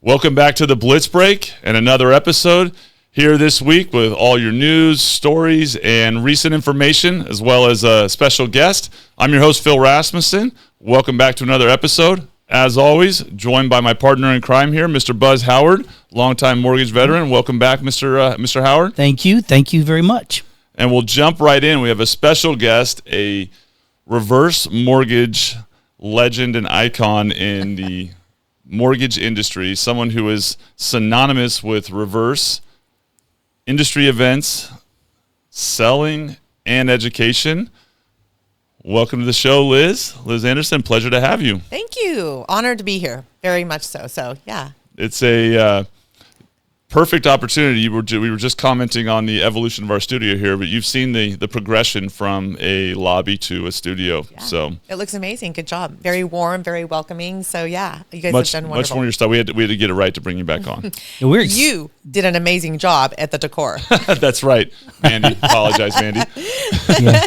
Welcome back to the Blitz Break and another episode here this week with all your news, stories, and recent information, as well as a special guest. I'm your host, Phil Rasmussen. Welcome back to another episode. As always, joined by my partner in crime here, Mr. Buzz Howard, longtime mortgage veteran. Welcome back, Mr. Howard. Thank you. Thank you very much. And we'll jump right in. We have a special guest, a reverse mortgage legend and icon in the mortgage industry, someone who is synonymous with reverse industry events, selling, and education. Welcome to the show, Liz. Liz Anderson, pleasure to have you. Thank you. Honored to be here. Very much so. So, yeah. It's a perfect opportunity. We were just commenting on the evolution of our studio here, but you've seen the progression from a lobby to a studio. Yeah. So it looks amazing. Good job. Very warm, very welcoming. So, yeah, you guys much, have done wonderful. Much more your stuff. We had to get it right to bring you back on. You did an amazing job at the decor. That's right, Mandy. Apologize, Mandy. Yeah.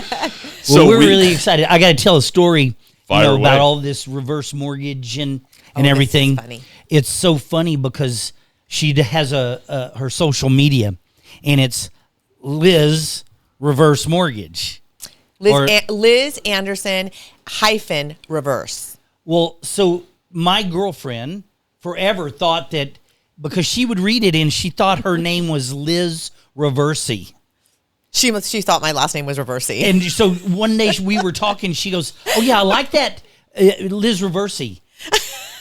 So we're really excited. I got to tell a story about all this reverse mortgage and everything. This is funny. It's so funny because she has her social media, and it's Liz Reverse Mortgage. Liz Anderson - reverse. Well, so my girlfriend forever thought that because she would read it and she thought her name was Liz Reversey. She thought my last name was Reversey. And so one day we were talking, she goes, "Oh yeah, I like that, Liz Reversey."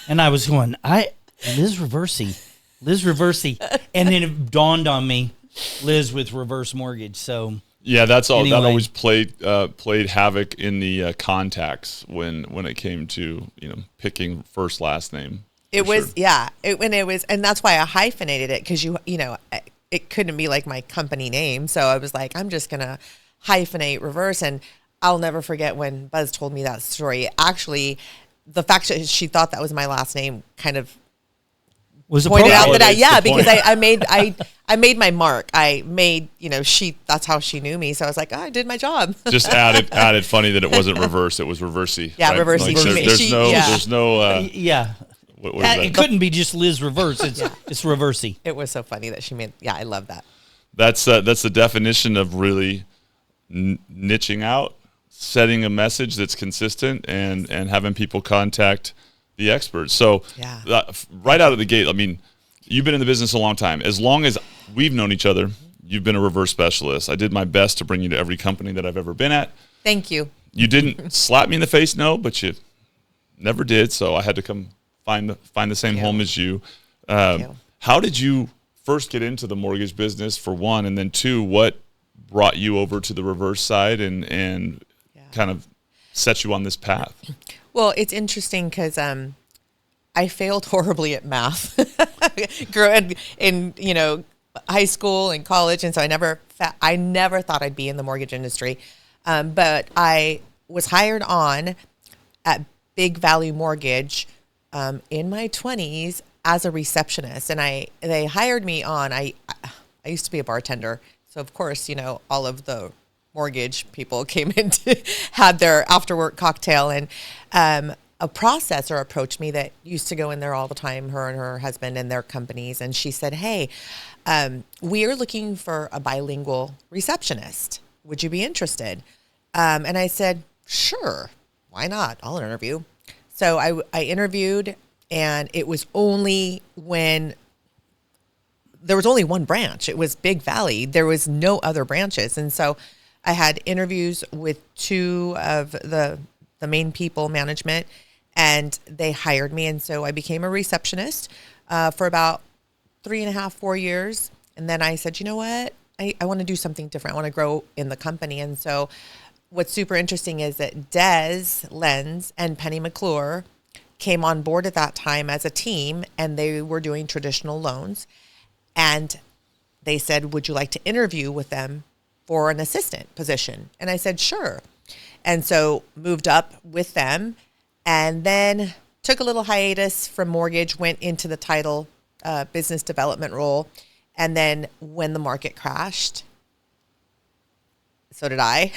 And I was going, Liz Reversey. And then it dawned on me, Liz with reverse mortgage. So yeah, that's all. Anyway. That always played havoc in the contacts when it came to picking first last name. It was and that's why I hyphenated it, because it couldn't be like my company name. So I was like, I'm just gonna hyphenate reverse. And I'll never forget when Buzz told me that story. Actually, the fact that she thought that was my last name kind of was pointed out that because I made my mark. I made, that's how she knew me. So I was like, I did my job. Just added funny that it wasn't reverse, it was reversey. Yeah, right? reversey. Like there's no yeah. What is that? It couldn't be just Liz Reverse. It's reversey. It was so funny that she made. Yeah, I love that. That's the definition of really niching out, setting a message that's consistent, and having people contact the experts. So right out of the gate, I mean, you've been in the business a long time. As long as we've known each other, you've been a reverse specialist. I did my best to bring you to every company that I've ever been at. Thank you. You didn't slap me in the face, no, but you never did. So I had to come find the same home as you. How did you first get into the mortgage business, for one, and then two, what brought you over to the reverse side and kind of set you on this path? Well, it's interesting because I failed horribly at math growing in high school and college, and so I never thought I'd be in the mortgage industry. But I was hired on at Big Value Mortgage in my 20s as a receptionist, and they hired me on. I used to be a bartender, so of course all of the mortgage people came in to had their after work cocktail, and a processor approached me that used to go in there all the time, her and her husband and their companies, and she said, "Hey, we are looking for a bilingual receptionist. Would you be interested?" And I said, "Sure, why not? I'll interview." So I interviewed, and it was only when there was only one branch. It was Big Valley. There was no other branches, and so I had interviews with two of the main people, management, and they hired me. And so I became a receptionist for about 3.5, 4 years. And then I said, you know what? I want to do something different. I want to grow in the company. And so what's super interesting is that Des Lenz and Penny McClure came on board at that time as a team, and they were doing traditional loans. And they said, would you like to interview with them for an assistant position? And I said, sure. And so moved up with them, and then took a little hiatus from mortgage, went into the title business development role. And then when the market crashed, so did I.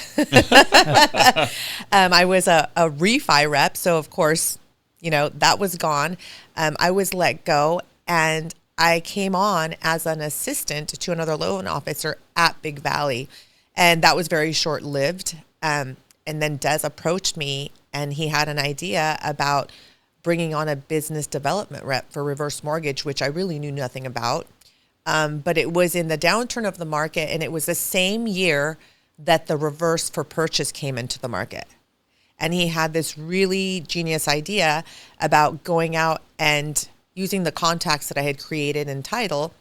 I was a refi rep. So of course, that was gone. I was let go. And I came on as an assistant to another loan officer at Big Valley. And that was very short lived. And then Des approached me and he had an idea about bringing on a business development rep for reverse mortgage, which I really knew nothing about. But it was in the downturn of the market, and it was the same year that the reverse for purchase came into the market. And he had this really genius idea about going out and using the contacts that I had created in title,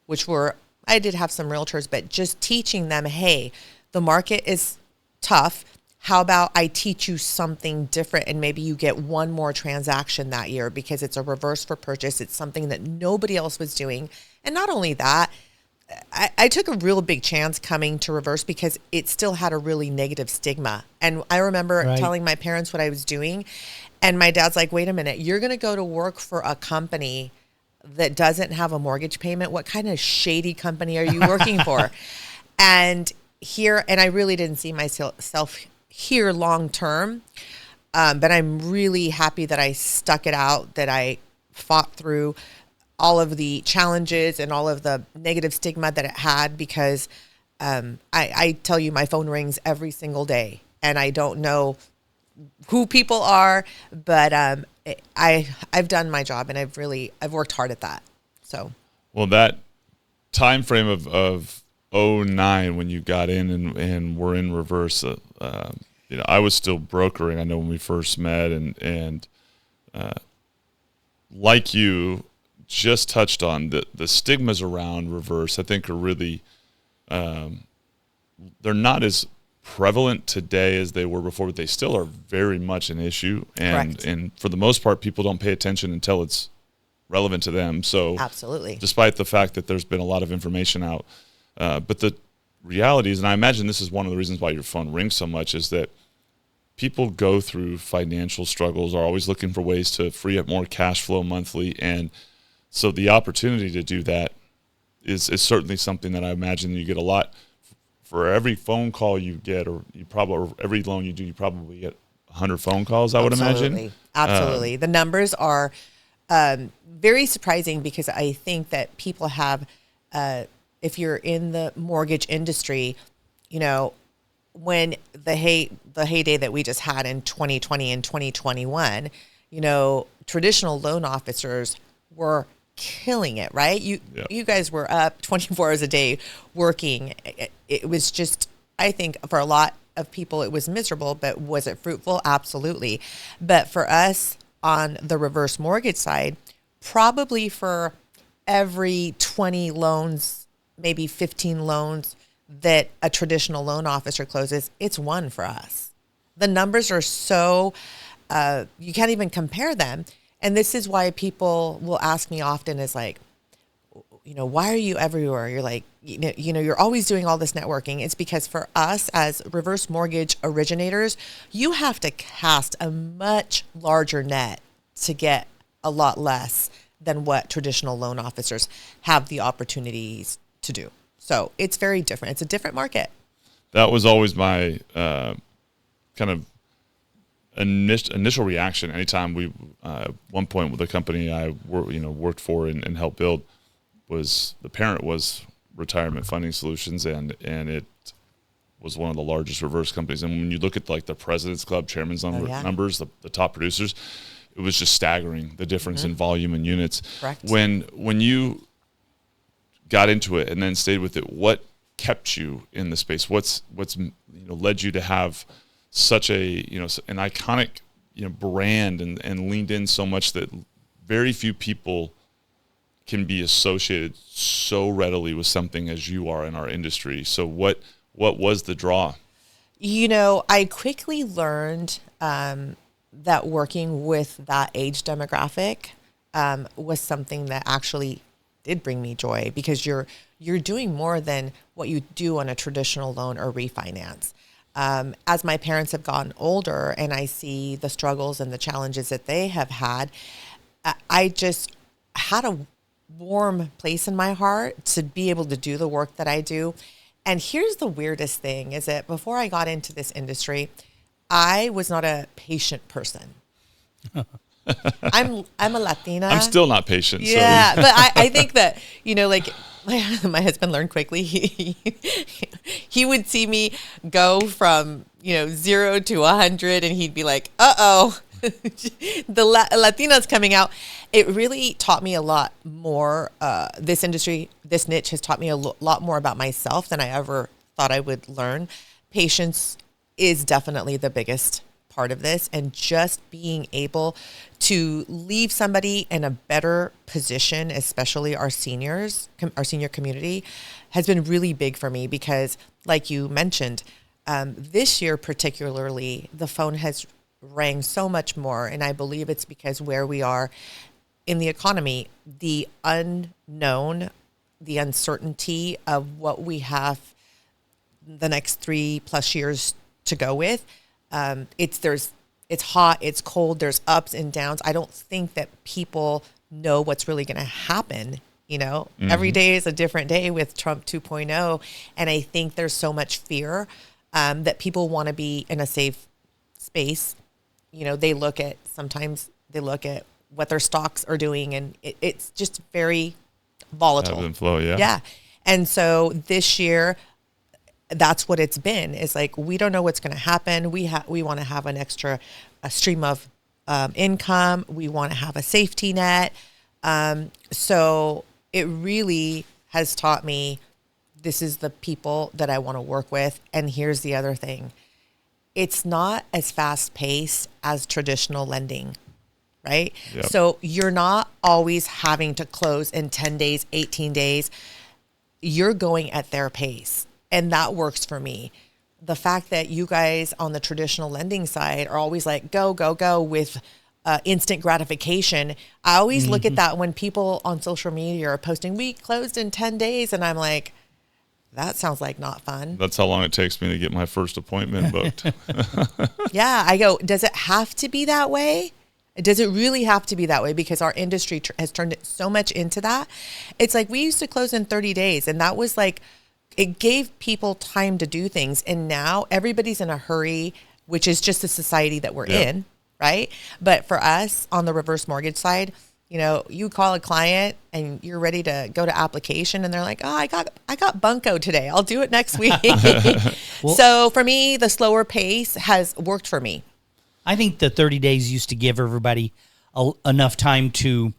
which were, I did have some realtors, but just teaching them, hey, the market is tough. How about I teach you something different and maybe you get one more transaction that year because it's a reverse for purchase. It's something that nobody else was doing. And not only that, I took a real big chance coming to reverse because it still had a really negative stigma. And I remember telling my parents what I was doing. And my dad's like, wait a minute, you're going to go to work for a company that doesn't have a mortgage payment? What kind of shady company are you working for? And I really didn't see myself here long term. But I'm really happy that I stuck it out, that I fought through all of the challenges and all of the negative stigma that it had, because I tell you, my phone rings every single day and I don't know who people are, but I've done my job and I've worked hard at that. So, well, that time frame of 09 when you got in and were in reverse, I was still brokering. I know when we first met, and like you just touched on, the stigmas around reverse, I think, are really, they're not as prevalent today as they were before, but they still are very much an issue. And for the most part, people don't pay attention until it's relevant to them. So absolutely, despite the fact that there's been a lot of information out, but the reality is, and I imagine this is one of the reasons why your phone rings so much, is that people go through financial struggles, are always looking for ways to free up more cash flow monthly. And so the opportunity to do that is certainly something that I imagine you get a lot. For every phone call you get, or every loan you do, you probably get 100 phone calls, I would imagine. Absolutely. The numbers are very surprising, because I think that people have, if you're in the mortgage industry, when the heyday that we just had in 2020 and 2021, traditional loan officers were killing it, right? You guys were up 24 hours a day working. It was just, I think for a lot of people, it was miserable, but was it fruitful? Absolutely. But for us on the reverse mortgage side, probably for every 20 loans, maybe 15 loans that a traditional loan officer closes, it's one for us. The numbers are so, you can't even compare them. And this is why people will ask me often, is like, why are you everywhere? You're like, you're always doing all this networking. It's because for us as reverse mortgage originators, you have to cast a much larger net to get a lot less than what traditional loan officers have the opportunities to do. So it's very different. It's a different market. That was always my kind of initial reaction anytime we one point with the company I worked for and helped build, was the parent was Retirement Funding Solutions, and it was one of the largest reverse companies. And when you look at like the President's Club Chairman's numbers, the top producers, it was just staggering, the difference in volume and units. Correct. When you got into it and then stayed with it, what kept you in the space? What's led you to have such a an iconic brand and leaned in so much that very few people can be associated so readily with something as you are in our industry? So what was the draw? I quickly learned that working with that age demographic was something that actually did bring me joy, because you're doing more than what you do on a traditional loan or refinance. As my parents have gotten older and I see the struggles and the challenges that they have had, I just had a warm place in my heart to be able to do the work that I do. And here's the weirdest thing, is that before I got into this industry, I was not a patient person. I'm a Latina. I'm still not patient. Yeah, So. but I think that, like my husband learned quickly. He would see me go from 0 to 100, and he'd be like, "Uh-oh, the Latina's coming out." It really taught me a lot more. This industry, this niche, has taught me a lot more about myself than I ever thought I would learn. Patience is definitely the biggest part of this, and just being able to leave somebody in a better position, especially our senior community, has been really big for me because, like you mentioned, this year particularly, the phone has rang so much more, and I believe it's because where we are in the economy, the unknown, the uncertainty of what we have the next 3+ years to go with. It's hot, it's cold, there's ups and downs. I don't think that people know what's really going to happen. Every day is a different day with Trump 2.0. And I think there's so much fear that people want to be in a safe space. They look at what their stocks are doing, and it's just very volatile. Ebb and flow, yeah. Yeah. And so this year, that's what it's been. It's like, we don't know what's going to happen. We want to have a stream of income. We want to have a safety net. So it really has taught me, this is the people that I want to work with. And here's the other thing. It's not as fast paced as traditional lending, right? Yep. So you're not always having to close in 10 days, 18 days. You're going at their pace. And that works for me. The fact that you guys on the traditional lending side are always like, go, go, go with instant gratification. I always look at that when people on social media are posting, we closed in 10 days. And I'm like, that sounds like not fun. That's how long it takes me to get my first appointment booked. Yeah. I go, does it have to be that way? Does it really have to be that way? Because our industry has turned it so much into that. It's like, we used to close in 30 days. And that was like, it gave people time to do things. And now everybody's in a hurry, which is just the society that we're in, right? But for us on the reverse mortgage side, you call a client and you're ready to go to application, and they're like, oh, I got bunco today. I'll do it next week. Well, so for me, the slower pace has worked for me. I think the 30 days used to give everybody enough time to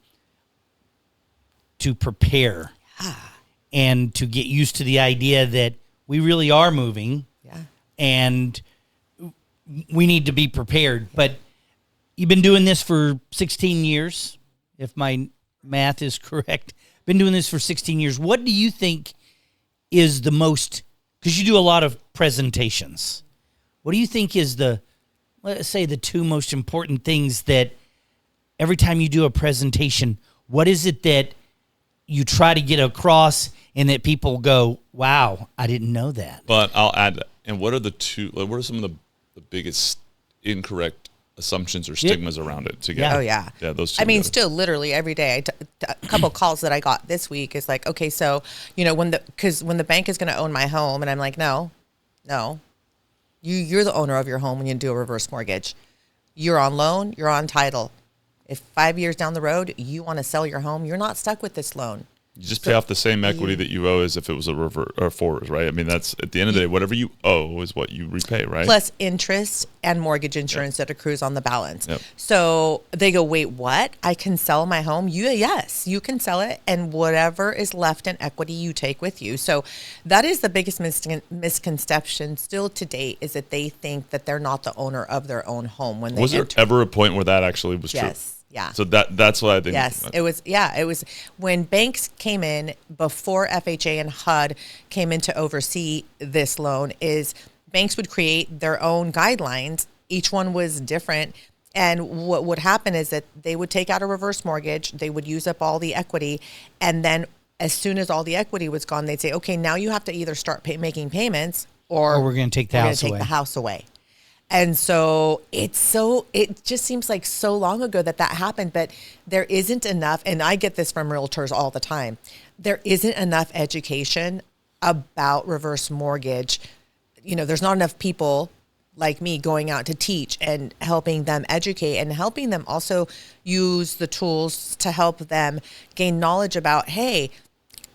prepare. Yeah. And to get used to the idea that we really are moving, and we need to be prepared. But you've been doing this for 16 years, if my math is correct. Been doing this for 16 years. What do you think is the most, because you do a lot of presentations, what do you think is let's say the two most important things that every time you do a presentation, what is it that you try to get across and that people go, wow, I didn't know that? But I'll add, and what are some of the biggest incorrect assumptions or stigmas around it together? Oh, yeah. Yeah, those two. I mean, still literally every day, a couple calls that I got this week is like, okay, so, when the bank is going to own my home, and I'm like, no, you're the owner of your home when you do a reverse mortgage. You're on loan, you're on title. If 5 years down the road, you want to sell your home, you're not stuck with this loan. You just pay off the same equity that you owe as if it was a reverse or forward, right? I mean, that's at the end of the day, whatever you owe is what you repay, right? Plus interest and mortgage insurance that accrues on the balance. Yep. So they go, wait, what? I can sell my home? Yes, you can sell it, and whatever is left in equity you take with you. So that is the biggest misconception still to date, is that they think that they're not the owner of their own home when they Was there ever a point where that actually was true? Yes. Yeah. So that's what I think. Yes, it was. Yeah, it was when banks came in before FHA and HUD came in to oversee this loan. Is banks would create their own guidelines. Each one was different, and what would happen is that they would take out a reverse mortgage. They would use up all the equity, and then as soon as all the equity was gone, they'd say, "Okay, now you have to either start making payments, or we're going to take the house away." And so it just seems like so long ago that happened, but there isn't enough, and I get this from realtors all the time, there isn't enough education about reverse mortgage. There's not enough people like me going out to teach and helping them educate and helping them also use the tools to help them gain knowledge about, hey,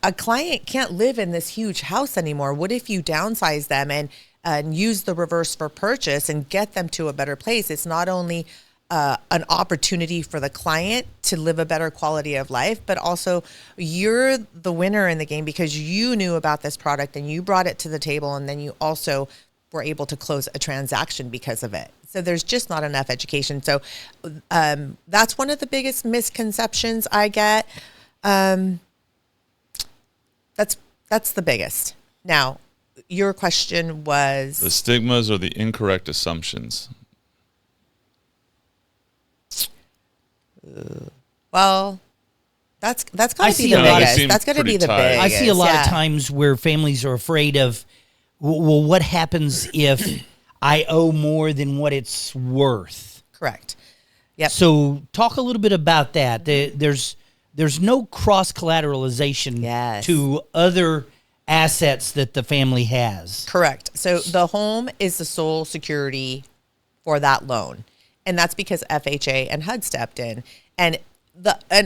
a client can't live in this huge house anymore. What if you downsize them and use the reverse for purchase and get them to a better place? It's not only an opportunity for the client to live a better quality of life, but also you're the winner in the game because you knew about this product and you brought it to the table, and then you also were able to close a transaction because of it. So there's just not enough education. So that's one of the biggest misconceptions I get. That's the biggest. Now, your question was the stigmas or the incorrect assumptions. Well, that's got to be see the a lot of- biggest. That's got to be the pretty tight. biggest. I see a lot yeah. of times where families are afraid of, well, what happens if I owe more than what it's worth? Correct. Yep. So talk a little bit about that. There's no cross collateralization Yes. to other assets that the family has. Correct. So the home is the sole security for that loan. And that's because FHA and HUD stepped in. And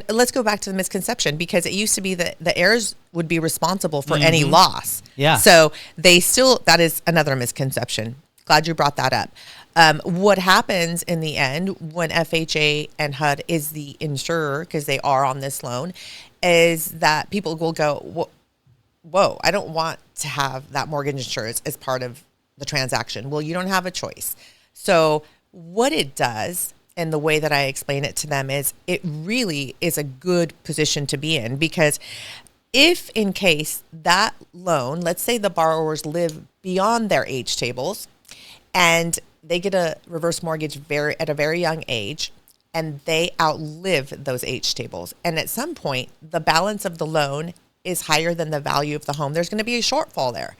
let's go back to the misconception, because it used to be that the heirs would be responsible for any loss. Yeah. So that is another misconception. Glad you brought that up. What happens in the end when FHA and HUD is the insurer, because they are on this loan, is that people will go, whoa, I don't want to have that mortgage insurance as part of the transaction. Well, you don't have a choice. So what it does, and the way that I explain it to them, is it really is a good position to be in, because if in case that loan, let's say the borrowers live beyond their age tables and they get a reverse mortgage at a very young age, and they outlive those age tables, and at some point the balance of the loan is higher than the value of the home, there's going to be a shortfall there.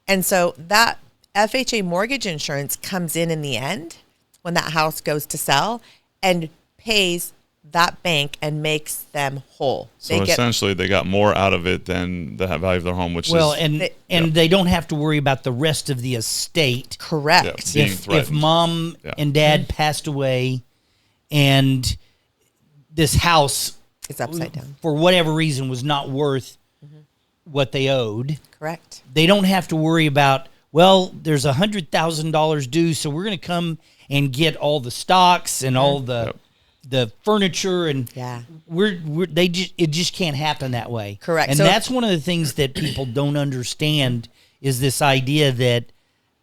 And so that FHA mortgage insurance comes in the end when that house goes to sell and pays that bank and makes them whole. So essentially they got more out of it than the value of their home, which and they don't have to worry about the rest of the estate. Correct. Yeah, If mom and dad passed away and this house It's upside down. for whatever reason was not worth what they owed, Correct. they don't have to worry about, well, there's $100,000 due, so we're going to come and get all the stocks and all the furniture, and it just can't happen that way. Correct. And So- that's one of the things that people don't understand, is this idea that,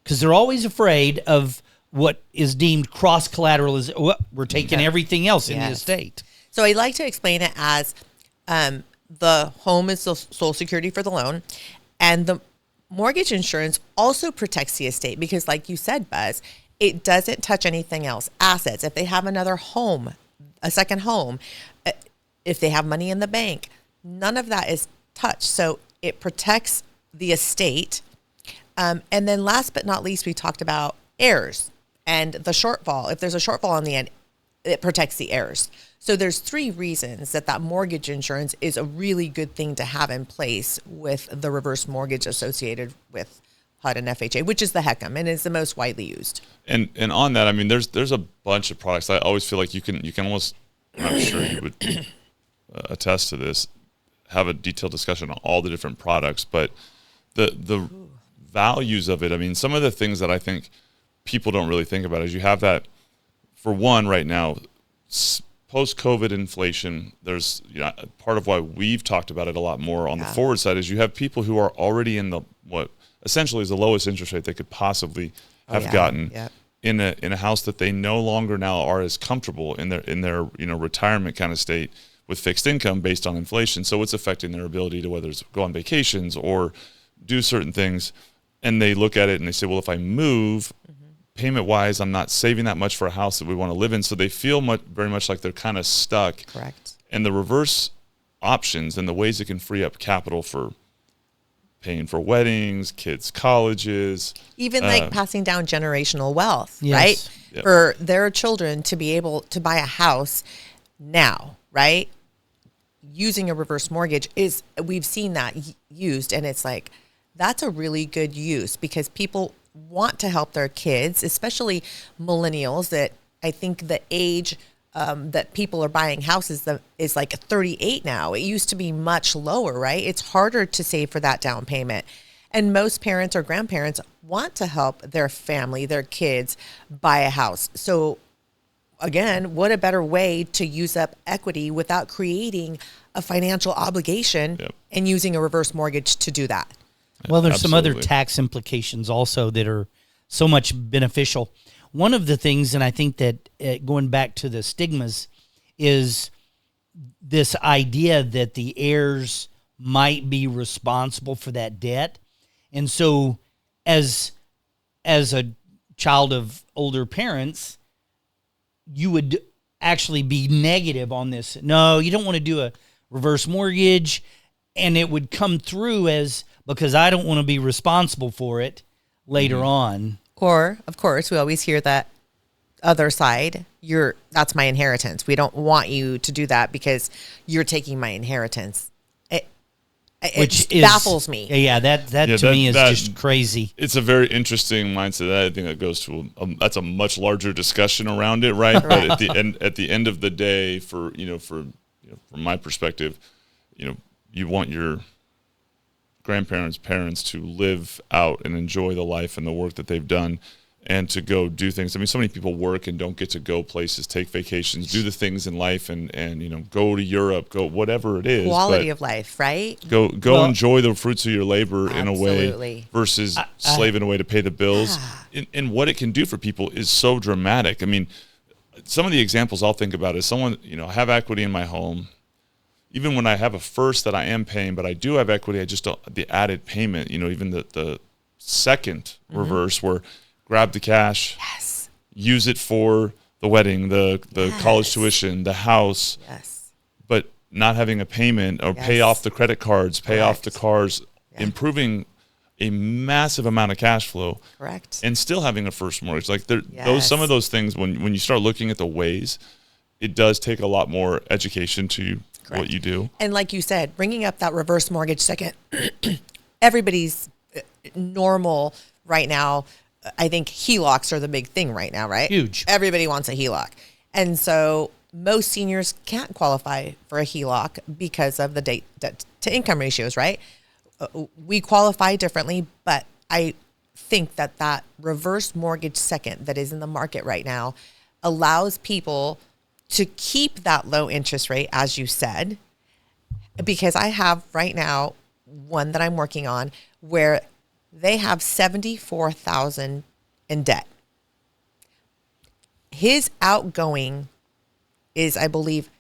because they're always afraid of what is deemed cross collateralization. Well, we're taking everything else in the Yes. estate. So I like to explain it as the home is the sole security for the loan, and the mortgage insurance also protects the estate because, like you said, Buzz, it doesn't touch anything else. Assets, if they have another home, a second home, if they have money in the bank, none of that is touched. So it protects the estate. And then last but not least, we talked about heirs and the shortfall. If there's a shortfall in the end, it protects the heirs. So there's 3 reasons that mortgage insurance is a really good thing to have in place with the reverse mortgage associated with HUD and FHA, which is the HECM and is the most widely used. And on that, I mean, there's a bunch of products. I always feel like you can almost, I'm sure you would attest to this, have a detailed discussion on all the different products, but the values of it. I mean, some of the things that I think people don't really think about is you have that, for one, right now, post-COVID inflation. There's part of why we've talked about it a lot more on the forward side is you have people who are already in what essentially is the lowest interest rate they could possibly have gotten in a house that they no longer now are as comfortable in their retirement kind of state with fixed income based on inflation. So it's affecting their ability to whether it's go on vacations or do certain things. And they look at it and they say, well, if I move payment wise, I'm not saving that much for a house that we want to live in. So they feel very much like they're kind of stuck. Correct. And the reverse options and the ways it can free up capital for paying for weddings, kids' colleges. Even like passing down generational wealth, Yes. right? Yep. For their children to be able to buy a house now, right? Using a reverse mortgage we've seen that used, and it's like, that's a really good use because people want to help their kids, especially millennials, that I think the age that people are buying houses is like 38 now. It used to be much lower, right? It's harder to save for that down payment. And most parents or grandparents want to help their family, their kids buy a house. So again, what a better way to use up equity without creating a financial obligation and using a reverse mortgage to do that. Well, there's some other Absolutely. tax implications also that are so much beneficial. One of the things, and I think that going back to the stigmas, is this idea that the heirs might be responsible for that debt. And so as a child of older parents, you would actually be negative on this. No, you don't want to do a reverse mortgage. And it would come through as, because I don't want to be responsible for it later on. Or, of course, we always hear that other side, that's my inheritance. We don't want you to do that because you're taking my inheritance. Which baffles me. Yeah, that to me is just crazy. It's a very interesting mindset. I think that goes to that's a much larger discussion around it, right? But at the end of the day, from my perspective, you want your grandparents, parents to live out and enjoy the life and the work that they've done, and to go do things. I mean, so many people work and don't get to go places, take vacations, do the things in life, and go to Europe, go whatever it is. Quality of life, right? Go enjoy the fruits of your labor in a way versus slaving away to pay the bills. And what it can do for people is so dramatic. I mean, some of the examples I'll think about is someone, I have equity in my home. Even when I have a first that I am paying, but I do have equity, I just don't, the added payment, even the second reverse where grab the cash, use it for the wedding, the college tuition, the house, but not having a payment or pay off the credit cards, pay off the cars, improving a massive amount of cash flow, and still having a first mortgage. Like some of those things, when you start looking at the ways, it does take a lot more education to what you do. And like you said, bringing up that reverse mortgage second, everybody's normal right now. I think HELOCs are the big thing right now, right? Huge. Everybody wants a HELOC. And so most seniors can't qualify for a HELOC because of the debt to income ratios, right? We qualify differently, but I think that reverse mortgage second that is in the market right now allows people to keep that low interest rate, as you said, because I have right now one that I'm working on where they have $74,000 in debt. His outgoing is, I believe,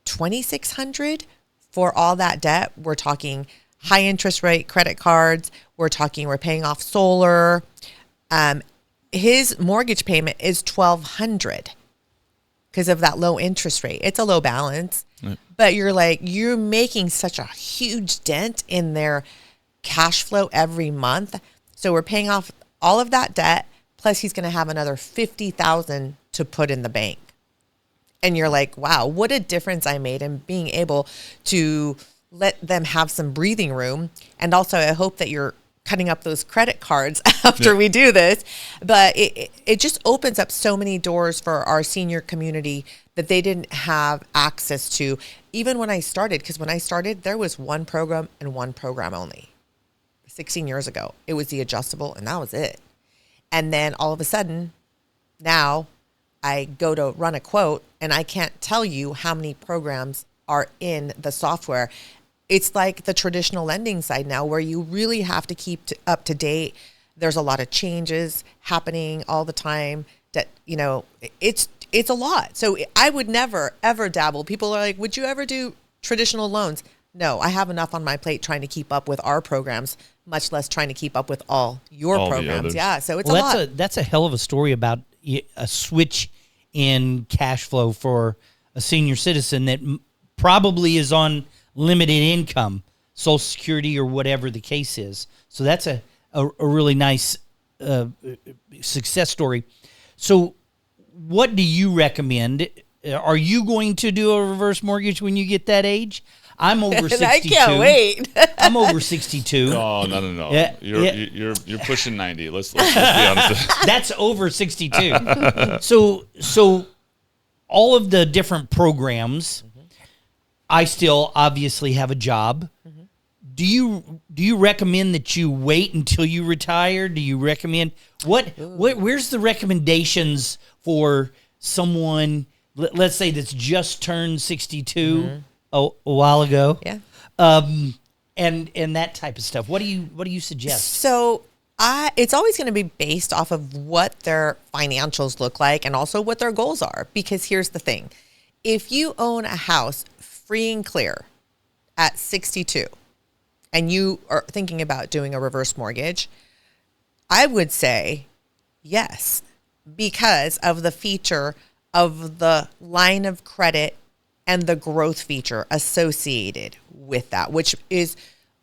$2,600 for all that debt. We're talking high interest rate credit cards. We're paying off solar. His mortgage payment is $1,200 because of that low interest rate. It's a low balance, but you're making such a huge dent in their cash flow every month. So we're paying off all of that debt, plus he's going to have another $50,000 to put in the bank. And you're like, wow, what a difference I made in being able to let them have some breathing room. And also I hope that you're cutting up those credit cards after we do this. But it just opens up so many doors for our senior community that they didn't have access to. Even when I started, because when I started, there was one program and one program only. 16 years ago, it was the adjustable, and that was it. And then all of a sudden, now I go to run a quote, and I can't tell you how many programs are in the software. It's like the traditional lending side now, where you really have to keep up to date. There's a lot of changes happening all the time. That it's a lot. So I would never ever dabble. People are like, "Would you ever do traditional loans?" No, I have enough on my plate trying to keep up with our programs, much less trying to keep up with all programs. Yeah, so it's a lot. That's a hell of a story about a switch in cash flow for a senior citizen that probably is on limited income, Social Security or whatever the case is. So that's a really nice success story. So what do you recommend are you going to do a reverse mortgage when you get that age? I'm over 62. I can't wait. I'm over 62. Oh, no. Yeah, You're pushing 90. Let's be honest. That's over 62. So all of the different programs, I still obviously have a job. Do you recommend that you wait until you retire? Do you recommend where's the recommendations for someone, let's say, that's just turned 62 a while ago? Yeah. And that type of stuff. What do you suggest? So it's always going to be based off of what their financials look like and also what their goals are. Because here's the thing. If you own a house free and clear at 62 and you are thinking about doing a reverse mortgage, I would say yes, because of the feature of the line of credit and the growth feature associated with that, which is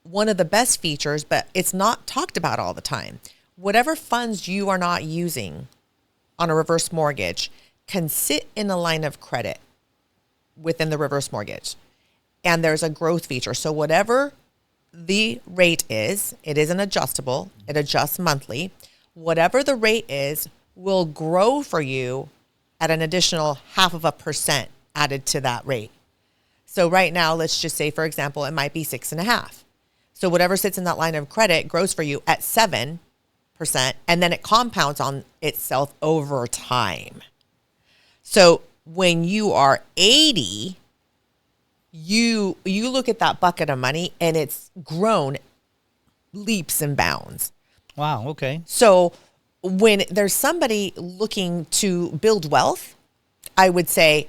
one of the best features, but it's not talked about all the time. Whatever funds you are not using on a reverse mortgage can sit in a line of credit within the reverse mortgage. And there's a growth feature. So whatever the rate is, it isn't adjustable. It adjusts monthly. Whatever the rate is will grow for you at an additional 0.5% added to that rate. So right now, let's just say, for example, it might be 6.5. So whatever sits in that line of credit grows for you at 7%, and then it compounds on itself over time. So when you are 80, you look at that bucket of money and it's grown leaps and bounds. Wow, okay. So when there's somebody looking to build wealth, I would say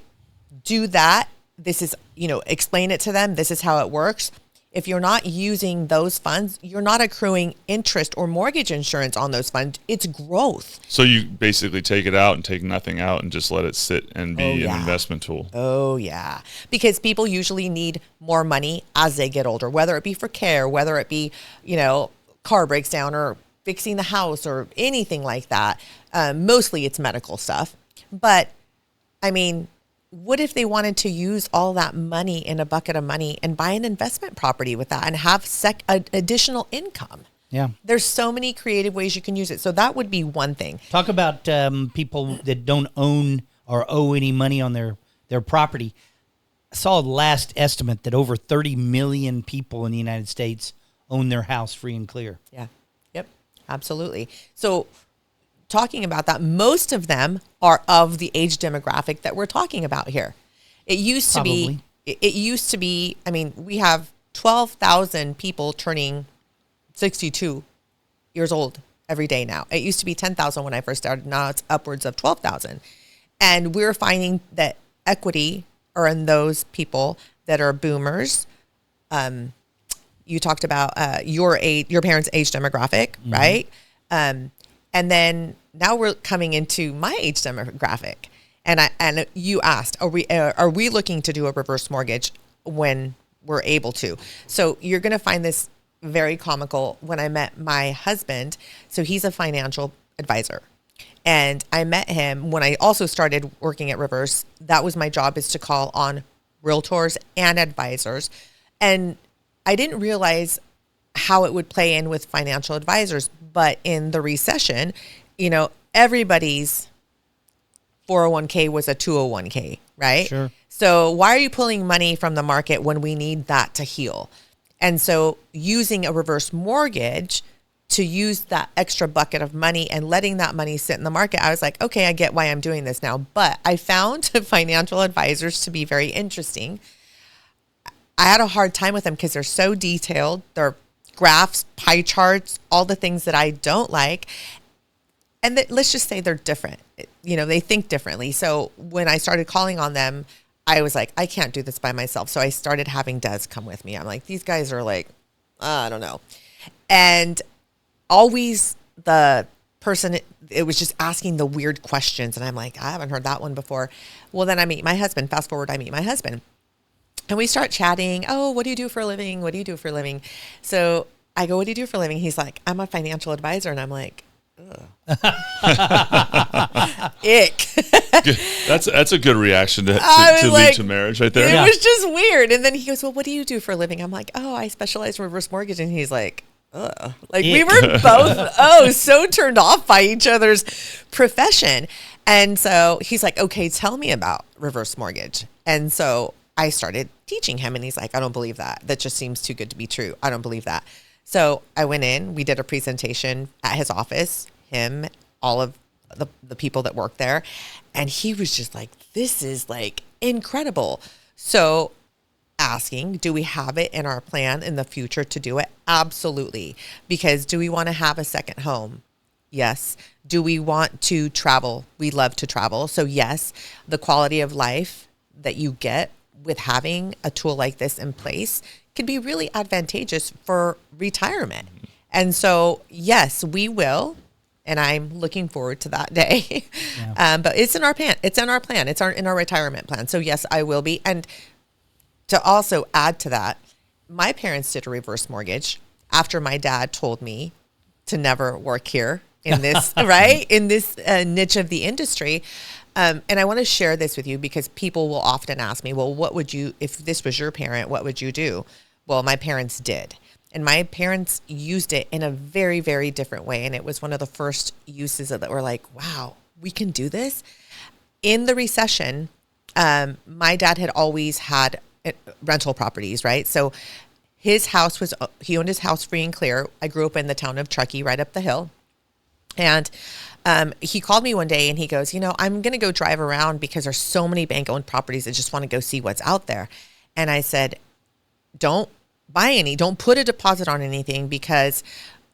do that. This is, explain it to them. This is how it works. If you're not using those funds, you're not accruing interest or mortgage insurance on those funds. It's growth. So you basically take it out and take nothing out and just let it sit and be an investment tool. Oh, yeah. Because people usually need more money as they get older, whether it be for care, whether it be, car breaks down or fixing the house or anything like that. Mostly it's medical stuff. But, what if they wanted to use all that money in a bucket of money and buy an investment property with that and have additional income? Yeah. There's so many creative ways you can use it. So that would be one thing. Talk about people that don't own or owe any money on their property. I saw the last estimate that over 30 million people in the United States own their house free and clear. Yeah. Yep. Absolutely. So talking about that, most of them are of the age demographic that we're talking about here. It used to be, we have 12,000 people turning 62 years old every day now. It used to be 10,000 when I first started. Now it's upwards of 12,000. And we're finding that equity are in those people that are boomers. You talked about your parents' age demographic, right? And then now we're coming into my age demographic. And you asked, are we looking to do a reverse mortgage when we're able to? So you're going to find this very comical. When I met my husband, so he's a financial advisor. And I met him when I also started working at Reverse. That was my job, is to call on realtors and advisors. And I didn't realize how it would play in with financial advisors. But in the recession, everybody's 401k was a 201k, right? Sure. So why are you pulling money from the market when we need that to heal? And so using a reverse mortgage to use that extra bucket of money and letting that money sit in the market, I was like, okay, I get why I'm doing this now. But I found financial advisors to be very interesting. I had a hard time with them because they're so detailed. They're graphs, pie charts, all the things that I don't like. And let's just say they're different. They think differently. So when I started calling on them, I was like, I can't do this by myself. So I started having Des come with me. I'm like, these guys are like, I don't know. And always the person, it was just asking the weird questions. And I'm like, I haven't heard that one before. Well, then I meet my husband. Fast forward, I meet my husband. And we start chatting. Oh, what do you do for a living? What do you do for a living? So I go, what do you do for a living? He's like, I'm a financial advisor. And I'm like, ick. That's a good reaction to was lead like, to marriage right there. It was just weird. And then he goes, well, what do you do for a living? I'm like, oh, I specialize in reverse mortgage. And he's like, ugh. Like we were both, so turned off by each other's profession. And so he's like, okay, tell me about reverse mortgage. And so I started teaching him, and he's like, I don't believe that. That just seems too good to be true. I don't believe that. So I went in, we did a presentation at his office, him, all of the people that work there. And he was just like, this is like incredible. So asking, do we have it in our plan in the future to do it? Absolutely. Because do we want to have a second home? Yes. Do we want to travel? We love to travel. So yes, the quality of life that you get with having a tool like this in place can be really advantageous for retirement. And so, yes, we will. And I'm looking forward to that day. Yeah. But it's in our plan. It's in our plan. It's in our retirement plan. So yes, I will be. And to also add to that, my parents did a reverse mortgage after my dad told me to never work here in this, right? In this niche of the industry. And I want to share this with you because people will often ask me, well, what would you, if this was your parent, what would you do? Well, my parents did. And my parents used it in a very, very different way. And it was one of the first uses that were like, wow, we can do this. In the recession, my dad had always had rental properties, right? So his house he owned his house free and clear. I grew up in the town of Truckee, right up the hill. And he called me one day and he goes, I'm going to go drive around because there's so many bank-owned properties. I just want to go see what's out there. And I said, don't put a deposit on anything because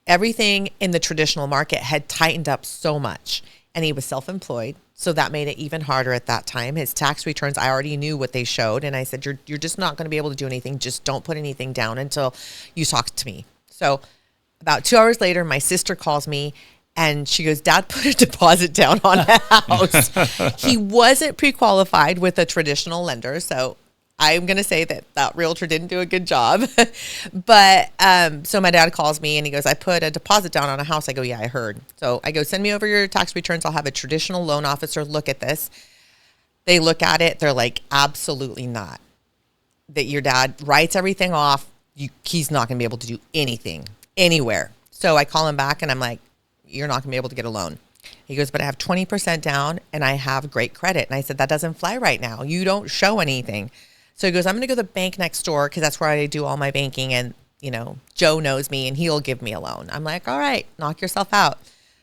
everything in the traditional market had tightened up so much. And he was self-employed. So that made it even harder at that time. His tax returns, I already knew what they showed. And I said, you're just not going to be able to do anything. Just don't put anything down until you talk to me. So about 2 hours later, my sister calls me and she goes, Dad put a deposit down on a house. He wasn't pre-qualified with a traditional lender. So I'm going to say that realtor didn't do a good job. But so my dad calls me and he goes, I put a deposit down on a house. I go, yeah, I heard. So I go, send me over your tax returns. I'll have a traditional loan officer look at this. They look at it. They're like, absolutely not. That your dad writes everything off. He's not going to be able to do anything anywhere. So I call him back and I'm like, you're not going to be able to get a loan. He goes, but I have 20% down and I have great credit. And I said, that doesn't fly right now. You don't show anything. So he goes, I'm going to go to the bank next door because that's where I do all my banking. And, Joe knows me and he'll give me a loan. I'm like, all right, knock yourself out.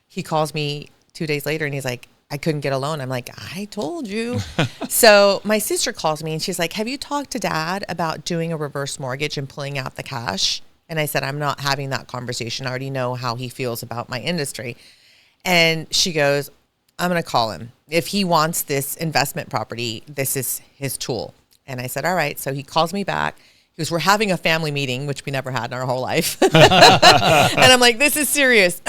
He calls me 2 days later and he's like, I couldn't get a loan. I'm like, I told you. So my sister calls me and she's like, have you talked to Dad about doing a reverse mortgage and pulling out the cash? And I said, I'm not having that conversation. I already know how he feels about my industry. And she goes, I'm going to call him. If he wants this investment property, this is his tool. And I said, all right. So he calls me back. He goes, we're having a family meeting, which we never had in our whole life. And I'm like, this is serious.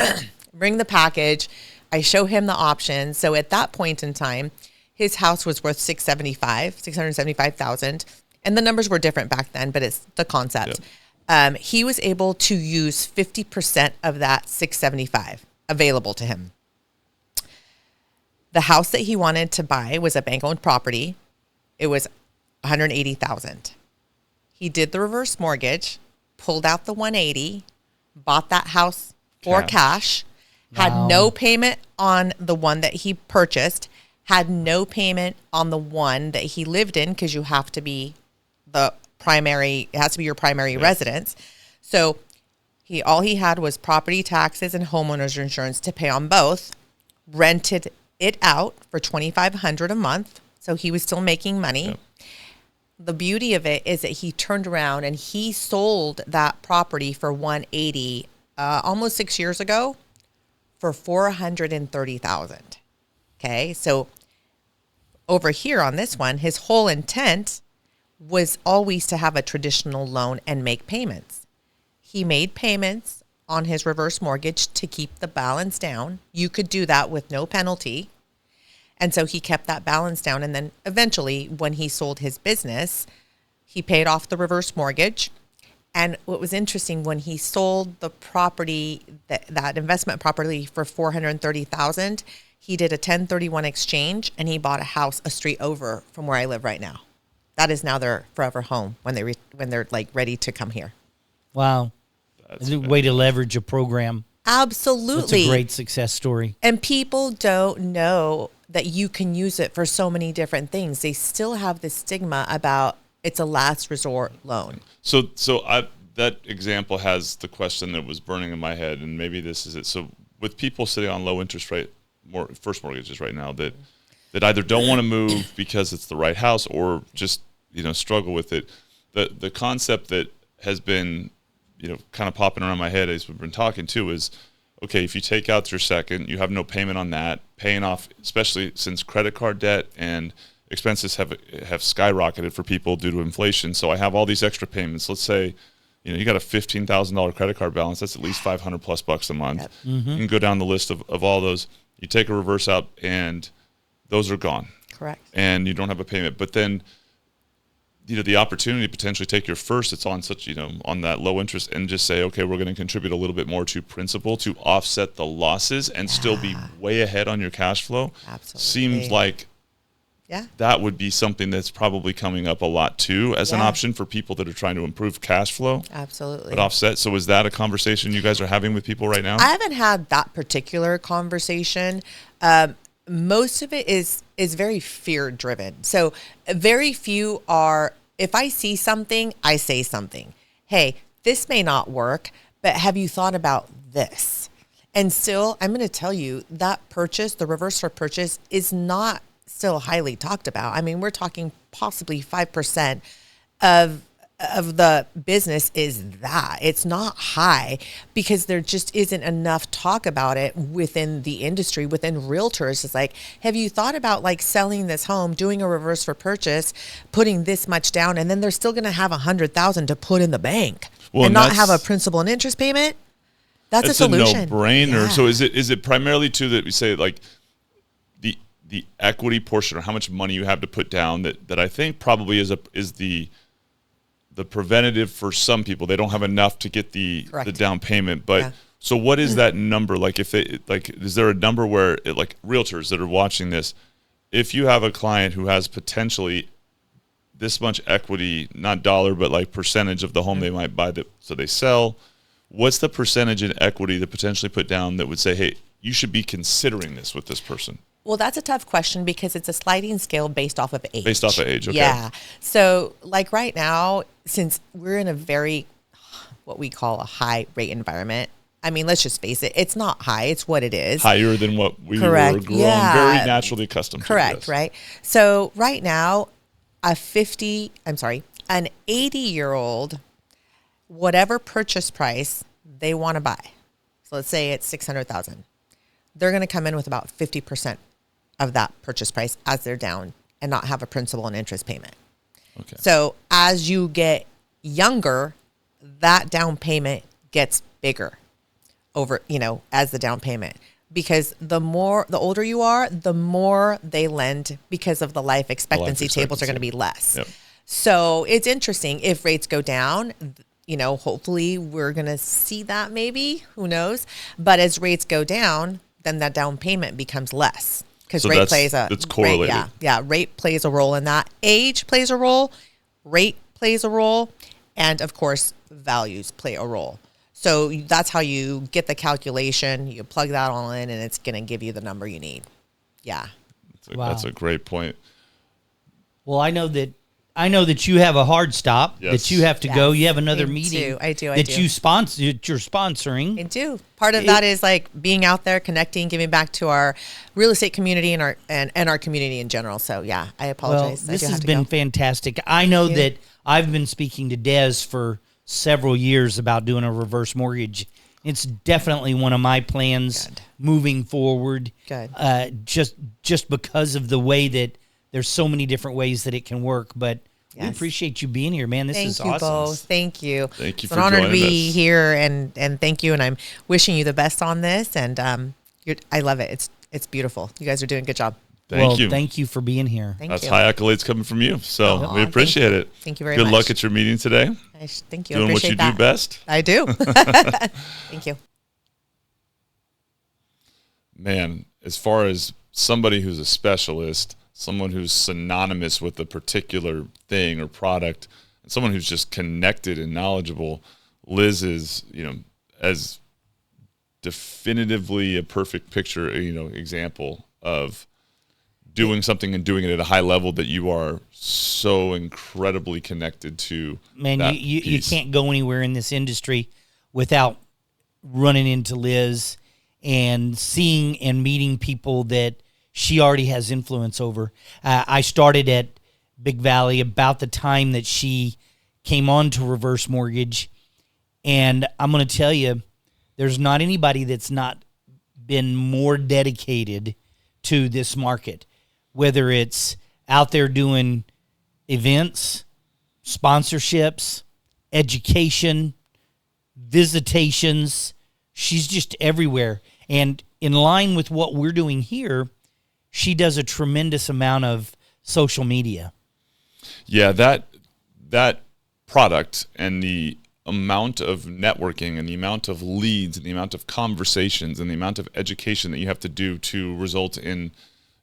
Bring the package. I show him the options. So at that point in time, his house was worth $675,000. And the numbers were different back then, but it's the concept. Yep. He was able to use 50% of that 675 available to him. The house that he wanted to buy was a bank-owned property. It was $180,000. He did the reverse mortgage, pulled out the $180,000, bought that house for cash, had no payment on the one that he purchased, had no payment on the one that he lived in because you have to be it has to be your primary residence. So all he had was property taxes and homeowner's insurance to pay on both, rented it out for $2,500 a month. So he was still making money. Yep. The beauty of it is that he turned around and he sold that property for $180,000 almost 6 years ago for $430,000. Okay, so over here on this one, his whole intent was always to have a traditional loan and make payments. He made payments on his reverse mortgage to keep the balance down. You could do that with no penalty. And so he kept that balance down. And then eventually, when he sold his business, he paid off the reverse mortgage. And what was interesting, when he sold the property, that investment property for $430,000, he did a 1031 exchange, and he bought a house a street over from where I live right now. That is now their forever home when they're like ready to come here. Wow. That's a way to leverage a program. Absolutely. That's a great success story. And people don't know that you can use it for so many different things. They still have this stigma about it's a last resort loan. So that example has the question that was burning in my head, and maybe this is it. So with people sitting on low interest rate first mortgages right now that either don't want to move because it's the right house or just struggle with it, the concept that has been kind of popping around my head as we've been talking too is, okay, if you take out your second, you have no payment on that, paying off, especially since credit card debt and expenses have skyrocketed for people due to inflation. So I have all these extra payments. Let's say, you got a $15,000 credit card balance. That's at least $500+ a month. Yep. Mm-hmm. You can go down the list of all those. You take a reverse out, and those are gone. Correct. And you don't have a payment. But then, the opportunity to potentially take your first, it's on such, on that low interest, and just say, okay, we're going to contribute a little bit more to principal to offset the losses and still be way ahead on your cash flow. Absolutely. Seems like that would be something that's probably coming up a lot too as an option for people that are trying to improve cash flow. Absolutely. But offset. So is that a conversation you guys are having with people right now? I haven't had that particular conversation. Most of it is very fear driven. So very few are, if I see something, I say something. Hey, this may not work, but have you thought about this? And still, I'm going to tell you that purchase, the reverse purchase, is not still highly talked about. I mean, we're talking possibly 5% of the business is that. It's not high because there just isn't enough talk about it within the industry, within realtors. It's like, have you thought about like selling this home, doing a reverse for purchase, putting this much down, and then they're still going to have $100,000 to put in the bank and not have a principal and interest payment? That's a solution. It's a no-brainer. Yeah. So is it primarily too that we say like the equity portion or how much money you have to put down that I think probably is the preventative for some people. They don't have enough to get the down payment. But so what is that number? Like if they is there a number where like realtors that are watching this, if you have a client who has potentially this much equity, not dollar, but like percentage of the home they might buy so they sell, what's the percentage in equity to potentially put down that would say, hey, you should be considering this with this person? Well, that's a tough question because it's a sliding scale based off of age. Based off of age, okay. Yeah. So like right now, since we're in a very, what we call a high rate environment, I mean, let's just face it, it's not high, it's what it is. Higher than what we were grown, very naturally accustomed to. Correct, right? So right now, an 80-year-old, whatever purchase price they want to buy, so let's say it's $600,000, they're going to come in with about 50% of that purchase price as they're down and not have a principal and interest payment. Okay. So as you get younger, that down payment gets bigger over, as the down payment, because the older you are, the more they lend because of the life expectancy tables are going to be less. Yep. So it's interesting if rates go down, hopefully we're going to see that maybe, who knows? But as rates go down, then that down payment becomes less. Because rate plays it's correlated. Rate plays a role in that. Age plays a role, rate plays a role, and of course, values play a role. So that's how you get the calculation. You plug that all in, and it's going to give you the number you need. Yeah. That's a great point. Well, I know that you have a hard stop, that you have to go. You have another meeting. I do. You're sponsoring. I do. Part of that is like being out there, connecting, giving back to our real estate community and our community in general. So yeah, I apologize. Well, this has been fantastic. I know that I've been speaking to Des for several years about doing a reverse mortgage. It's definitely one of my plans moving forward. Good. Just because of the way that there's so many different ways that it can work, but we appreciate you being here, man. This is awesome. Both. Thank you. Thank you it's for an honor to joining be us. here, and thank you. And I'm wishing you the best on this. And I love it. It's beautiful. You guys are doing a good job. Thank you. Thank you for being here. Thank That's you. high accolades coming from you. So Aw, we appreciate it. Thank you very Good much. luck at your meeting today. Thank you. Doing I what you appreciate that. do best. I do. Thank you. Man, as far as somebody who's a specialist, someone who's synonymous with a particular thing or product, and someone who's just connected and knowledgeable, Liz is, as definitively a perfect picture, example of doing something and doing it at a high level that you are so incredibly connected to. Man, that you piece. can't go anywhere in this industry without running into Liz and seeing and meeting people that she already has influence over. I started at Big Valley about the time that she came on to reverse mortgage. And I'm going to tell you, there's not anybody that's not been more dedicated to this market, whether it's out there doing events, sponsorships, education, visitations. She's just everywhere. And in line with what we're doing here, she does a tremendous amount of social media. Yeah, that product and the amount of networking and the amount of leads and the amount of conversations and the amount of education that you have to do to result in,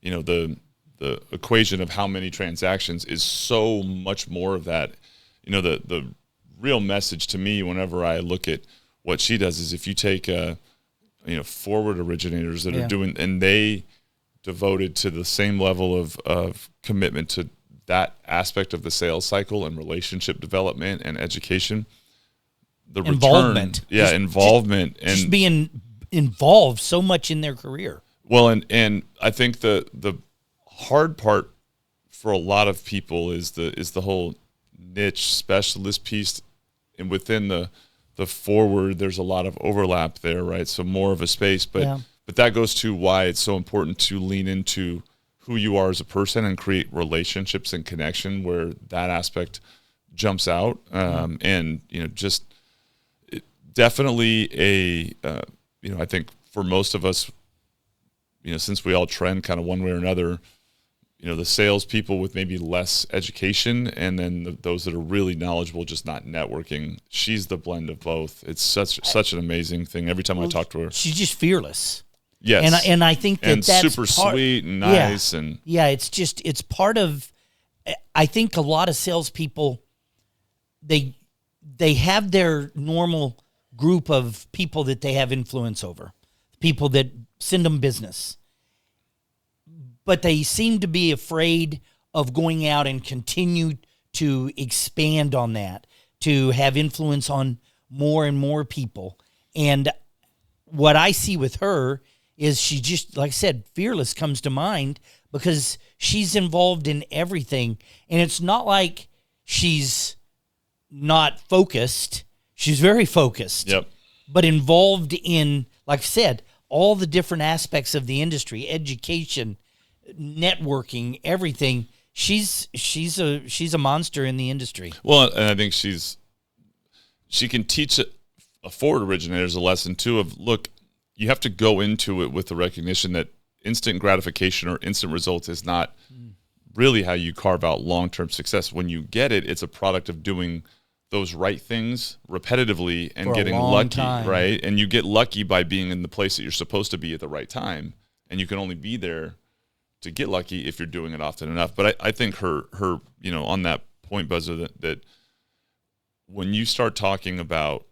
the equation of how many transactions is so much more of that. The real message to me whenever I look at what she does is if you take forward originators that are doing, and they devoted to the same level of commitment to that aspect of the sales cycle and relationship development and education, the Involvement. return, involvement, and Just being involved so much in their career. Well, and I think the hard part for a lot of people is the whole niche specialist piece, and within the forward, there's a lot of overlap there, right? So more of a space, but that goes to why it's so important to lean into who you are as a person and create relationships and connection where that aspect jumps out, and just definitely I think for most of us, since we all trend kind of one way or another, the salespeople with maybe less education, and then those that are really knowledgeable, just not networking. She's the blend of both. It's such an amazing thing. Every time I talk to her, She's just fearless. Yes, and I think that's super sweet and nice, it's part of. I think a lot of salespeople, they have their normal group of people that they have influence over, people that send them business. But they seem to be afraid of going out and continue to expand on that, to have influence on more and more people. And what I see with her is she just, like I said, fearless comes to mind because she's involved in everything. And it's not like she's not focused. She's very focused. Yep. But involved in, like I said, all the different aspects of the industry, education, networking, everything. She's a monster in the industry. Well, and I think she can teach a forward originators a lesson too of, look, you have to go into it with the recognition that instant gratification or instant results is not really how you carve out long-term success. When you get it, it's a product of doing those right things repetitively and getting lucky, right? And you get lucky by being in the place that you're supposed to be at the right time. And you can only be there to get lucky if you're doing it often enough. But I think her on that point, Buzzer, that when you start talking about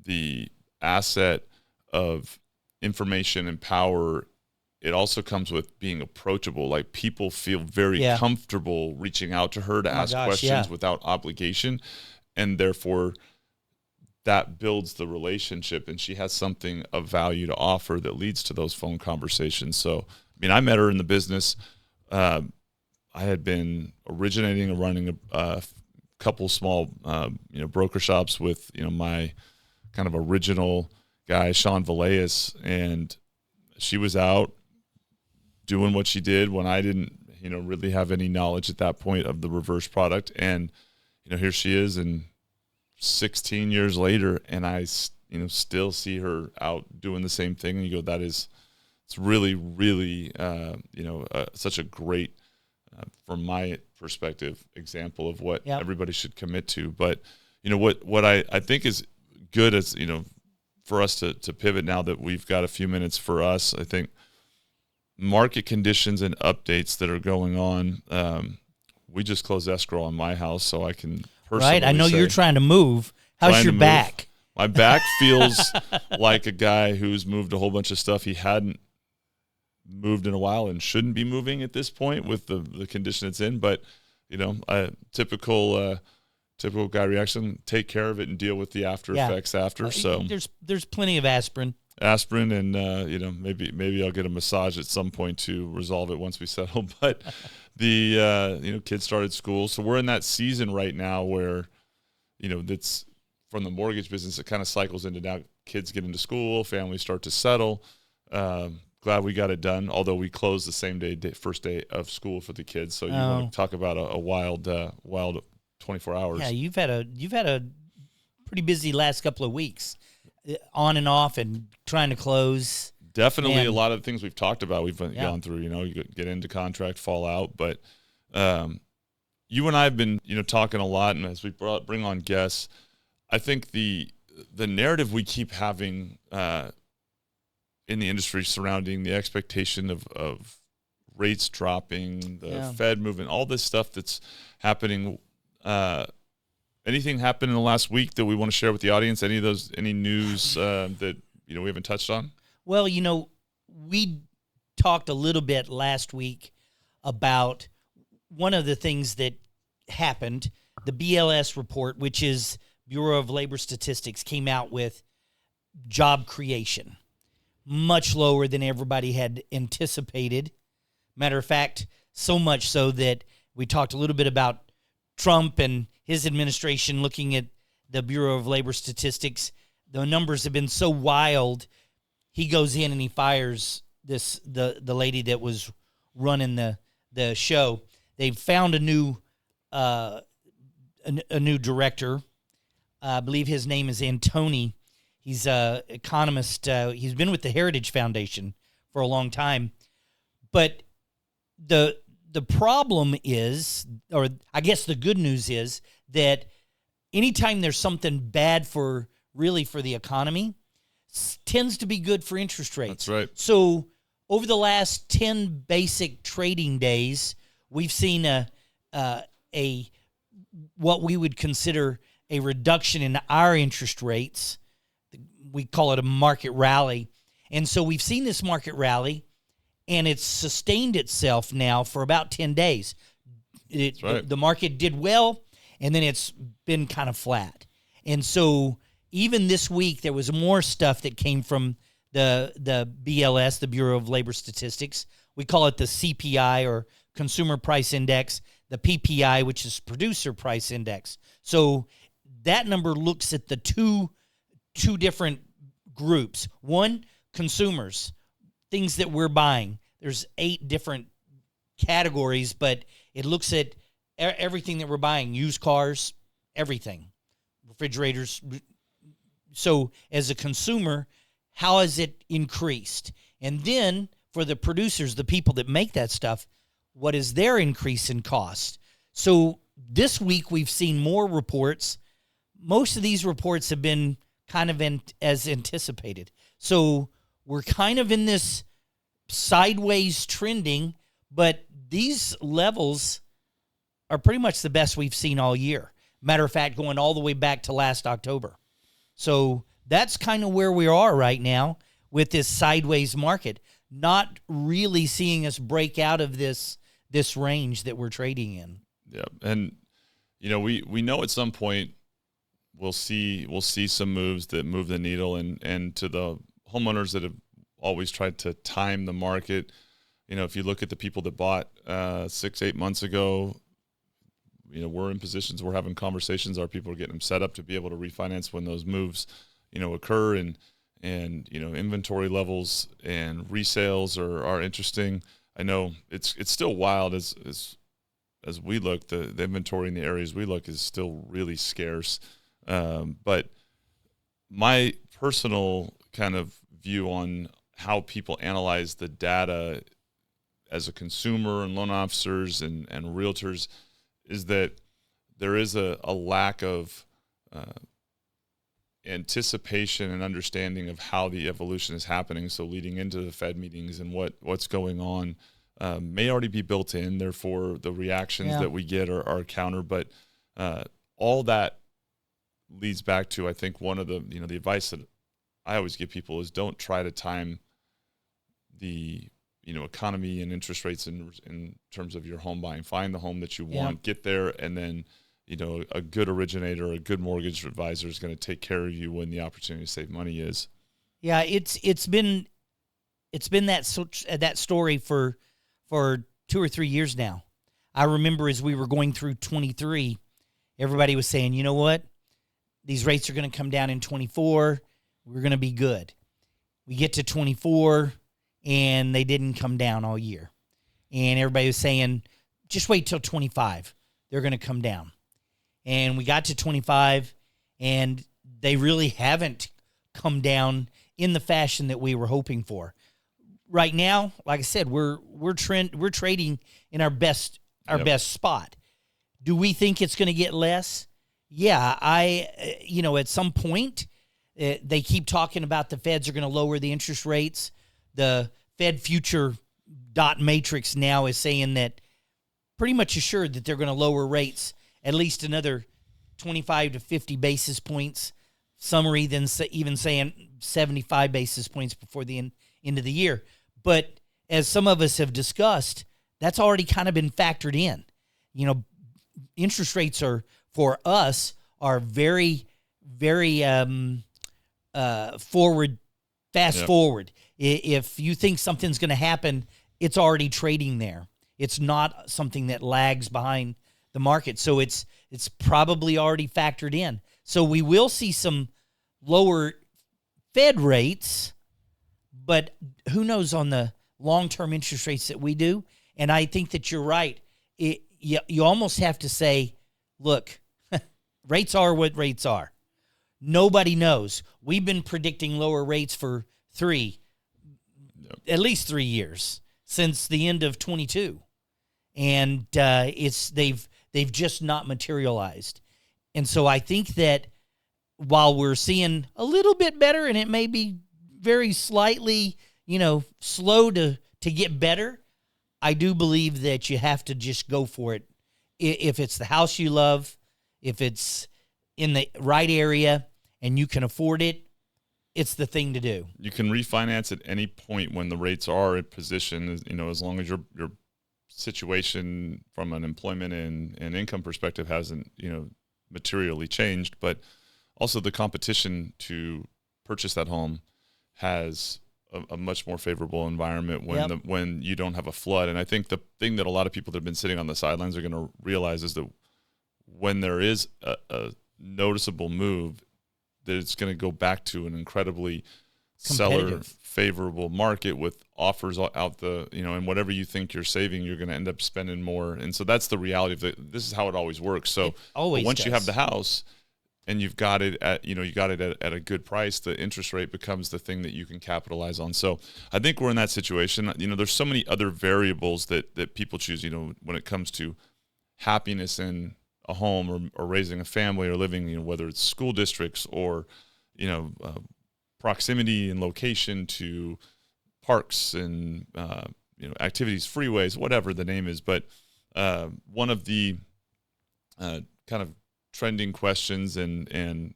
the asset of information and power, it also comes with being approachable. Like, people feel very comfortable reaching out to her to ask questions without obligation. And therefore that builds the relationship, and she has something of value to offer that leads to those phone conversations. So, I met her in the business. I had been originating and running a couple small, broker shops with, my kind of original guy, Sean Villegas, and she was out doing what she did when I didn't, really have any knowledge at that point of the reverse product. And, here she is, and 16 years later, and I, still see her out doing the same thing. And you go, that is it's really, really, such a great, from my perspective, example of what everybody should commit to. But, what I think is good is, for us to pivot now that we've got a few minutes for us, I think market conditions and updates that are going on. We just closed escrow on my house, so I can personally Right, I know you're trying to move. How's your back? My back feels like a guy who's moved a whole bunch of stuff he hadn't moved in a while and shouldn't be moving at this point with the condition it's in. But, typical guy reaction, take care of it and deal with the after effects after. So there's plenty of aspirin. And, maybe I'll get a massage at some point to resolve it once we settle. But the, kids started school. So we're in that season right now where, that's from the mortgage business, it kind of cycles into now kids get into school, families start to settle. Glad we got it done, although we closed the same day, first day of school for the kids. So you want to talk about a wild 24 hours. Yeah, you've had a pretty busy last couple of weeks, on and off and trying to close. Definitely a lot of the things we've talked about, we've gone through, you get into contract, fall out. But you and I have been, talking a lot, and as we bring on guests, I think the narrative we keep having in the industry surrounding the expectation of rates dropping, the Fed movement, all this stuff that's happening. Anything happened in the last week that we want to share with the audience? Any news that we haven't touched on? Well, we talked a little bit last week about one of the things that happened. The BLS report, which is Bureau of Labor Statistics, came out with job creation, much lower than everybody had anticipated. Matter of fact, so much so that we talked a little bit about Trump and his administration looking at the Bureau of Labor Statistics. The numbers have been so wild. He goes in and he fires the lady that was running the show. They've found a new director. I believe his name is Antoni. He's an economist. He's been with the Heritage Foundation for a long time. But the problem is, or I guess the good news is, that anytime there's something bad for the economy, tends to be good for interest rates. That's right. So over the last 10 basic trading days, we've seen a what we would consider a reduction in our interest rates. We call it a market rally. And so we've seen this market rally, and it's sustained itself now for about 10 days. The market did well, and then it's been kind of flat. And so even this week, there was more stuff that came from the BLS, the Bureau of Labor Statistics. We call it the CPI, or Consumer Price Index, the PPI, which is Producer Price Index. So that number looks at the two different groups. One, consumers, things that we're buying. There's 8 different categories, but it looks at everything that we're buying: used cars, everything, refrigerators. So as a consumer, how has it increased? And then for the producers, the people that make that stuff, what is their increase in cost? So this week we've seen more reports. Most of these reports have been kind of as anticipated. So we're kind of in this sideways trending, but these levels are pretty much the best we've seen all year. Matter of fact, going all the way back to last October. So that's kind of where we are right now with this sideways market, not really seeing us break out of this range that we're trading in. Yeah, and we know at some point we'll see some moves that move the needle, and to the homeowners that have always tried to time the market, if you look at the people that bought 6-8 months ago, we're in positions, we're having conversations, our people are getting them set up to be able to refinance when those moves occur, and inventory levels and resales are interesting. I know it's still wild as we look. The inventory in the areas we look is still really scarce. But my personal kind of view on how people analyze the data as a consumer and loan officers and realtors is that there is a lack of anticipation and understanding of how the evolution is happening. So leading into the Fed meetings and what's going on may already be built in. Therefore, the reactions that we get are counter. But all that leads back to, I think, one of the the advice that I always give people is don't try to time the economy and interest rates in terms of your home buying. Find the home that you want, get there, and then a good originator, a good mortgage advisor is going to take care of you when the opportunity to save money is. Yeah, it's been that story for 2 or 3 years now. I remember as we were going through 23, everybody was saying, you know what, these rates are going to come down in 24. We're going to be good. We get to 24, and they didn't come down all year. And everybody was saying, just wait till 25. They're going to come down. And we got to 25, and they really haven't come down in the fashion that we were hoping for. Right now, like I said, we're trading in our best spot. Do we think it's going to get less? Yeah, at some point, they keep talking about the Feds are going to lower the interest rates. The Fed future dot matrix now is saying that pretty much assured that they're going to lower rates at least another 25 to 50 basis points. Summary then even saying 75 basis points before the end of the year. But as some of us have discussed, that's already kind of been factored in. Interest rates for us are very, very forward. If you think something's going to happen, it's already trading there. It's not something that lags behind the market. So it's probably already factored in. So we will see some lower Fed rates, but who knows on the long-term interest rates that we do. And I think that you're right. You almost have to say, look, rates are what rates are. Nobody knows. We've been predicting lower rates for at least 3 years since the end of 22. And they've just not materialized. And so I think that while we're seeing a little bit better, and it may be very slightly, slow to get better, I do believe that you have to just go for it. If it's the house you love, if it's in the right area and you can afford it, it's the thing to do. You can refinance at any point when the rates are in position, as long as your situation from an employment and income perspective hasn't, materially changed. But also the competition to purchase that home has a much more favorable environment when you don't have a flood. And I think the thing that a lot of people that have been sitting on the sidelines are going to realize is that when there is a noticeable move, that it's going to go back to an incredibly seller favorable market with offers out and whatever you think you're saving, you're going to end up spending more. And so that's the reality of it. This is how it always works. So once you have the house and you've got it at a good price, the interest rate becomes the thing that you can capitalize on. So I think we're in that situation. There's so many other variables that people choose, when it comes to happiness in a home or raising a family or living, whether it's school districts or, proximity and location to parks and, activities, freeways, whatever the name is. But one of the kind of trending questions and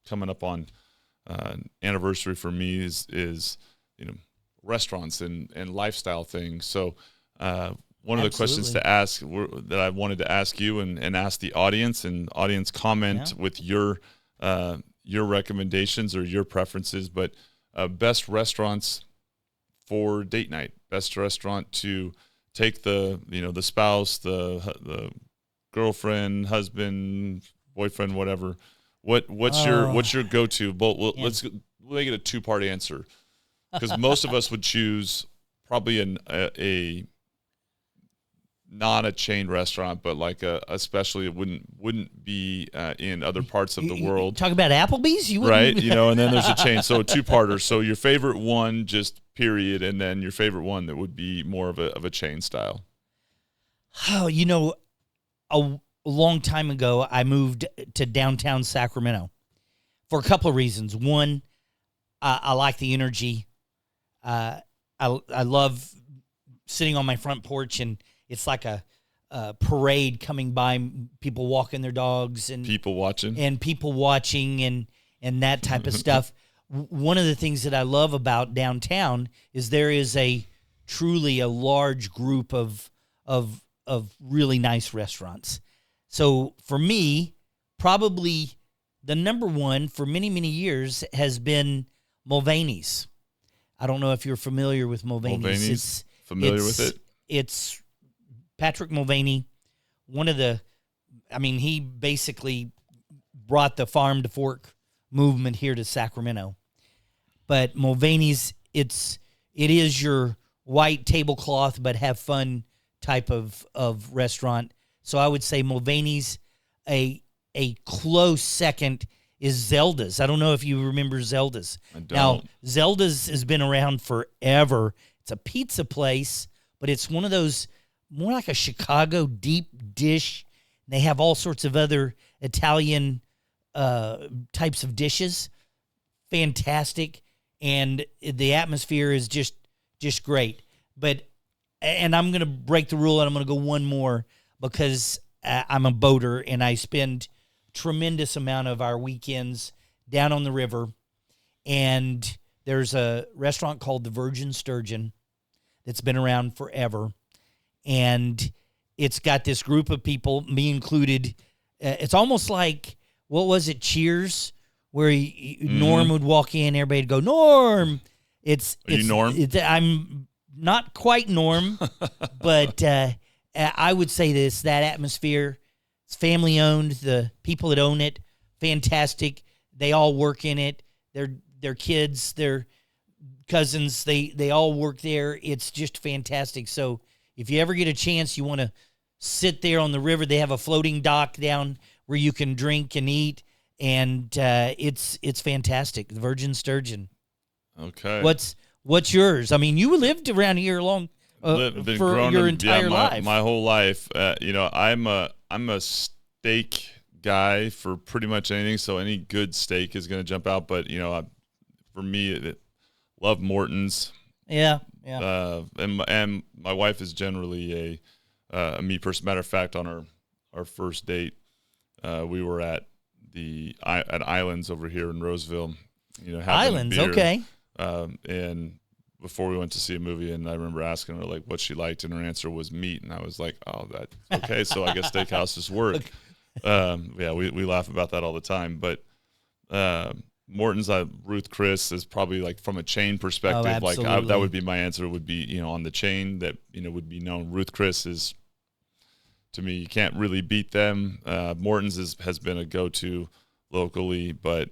coming up on anniversary for me is restaurants and lifestyle things. So one of the questions to ask that I wanted to ask you and ask the audience comment with your recommendations or your preferences, but best restaurants for date night, best restaurant to take the spouse, the girlfriend, husband, boyfriend, whatever. What's your go-to? But let's make it a two-part answer, because most of us would choose probably a not a chain restaurant, but like especially it wouldn't be in other parts of the world. Talk about Applebee's, you wouldn't right? And then there's a chain. So a two-parter. So your favorite one, just period, and then your favorite one that would be more of a chain style. Oh, a long time ago, I moved to downtown Sacramento for a couple of reasons. One, I like the energy. I love sitting on my front porch, and it's like a parade coming by, people walking their dogs and people watching and that type of stuff. One of the things that I love about downtown is there is truly a large group of really nice restaurants. So for me, probably the number one for many, many years has been Mulvaney's. I don't know if you're familiar with Mulvaney's. Familiar with it? It's Patrick Mulvaney, he basically brought the farm to fork movement here to Sacramento. But Mulvaney's, it is your white tablecloth but have fun type of restaurant. So I would say Mulvaney's. A close second is Zelda's. I don't know if you remember Zelda's. I don't. Now, Zelda's has been around forever. It's a pizza place, but it's one of those more like a Chicago deep dish. They have all sorts of other Italian types of dishes. Fantastic. And the atmosphere is just great. And I'm going to break the rule, and I'm going to go one more because I'm a boater, and I spend tremendous amount of our weekends down on the river. And there's a restaurant called the Virgin Sturgeon that's been around forever. And it's got this group of people, me included. It's almost like, what was it, Cheers? Where Norm would walk in, everybody would go, Norm! Are you Norm? I'm not quite Norm, but I would say that atmosphere, it's family owned. The people that own it, fantastic. They all work in it. Their kids, their cousins, they all work there. It's just fantastic. So if you ever get a chance, you want to sit there on the river. They have a floating dock down where you can drink and eat, and it's fantastic. The Virgin Sturgeon. Okay. What's yours? I mean, you lived around here long. For your entire life. My whole life. I'm a steak guy for pretty much anything, so any good steak is going to jump out. But, for me, love Morton's. Yeah. And my wife is generally a meat person. Matter of fact, on our first date, we were at Islands over here in Roseville. Islands, okay. And before we went to see a movie, and I remember asking her what she liked, and her answer was meat, and I was like, "Oh, that's okay." So I guess steakhouses work. We laugh about that all the time. But Morton's, Ruth Chris is probably from a chain perspective. That would be my answer. Would be on the chain that would be known. Ruth Chris is, to me, you can't really beat them. Morton's has been a go-to locally, but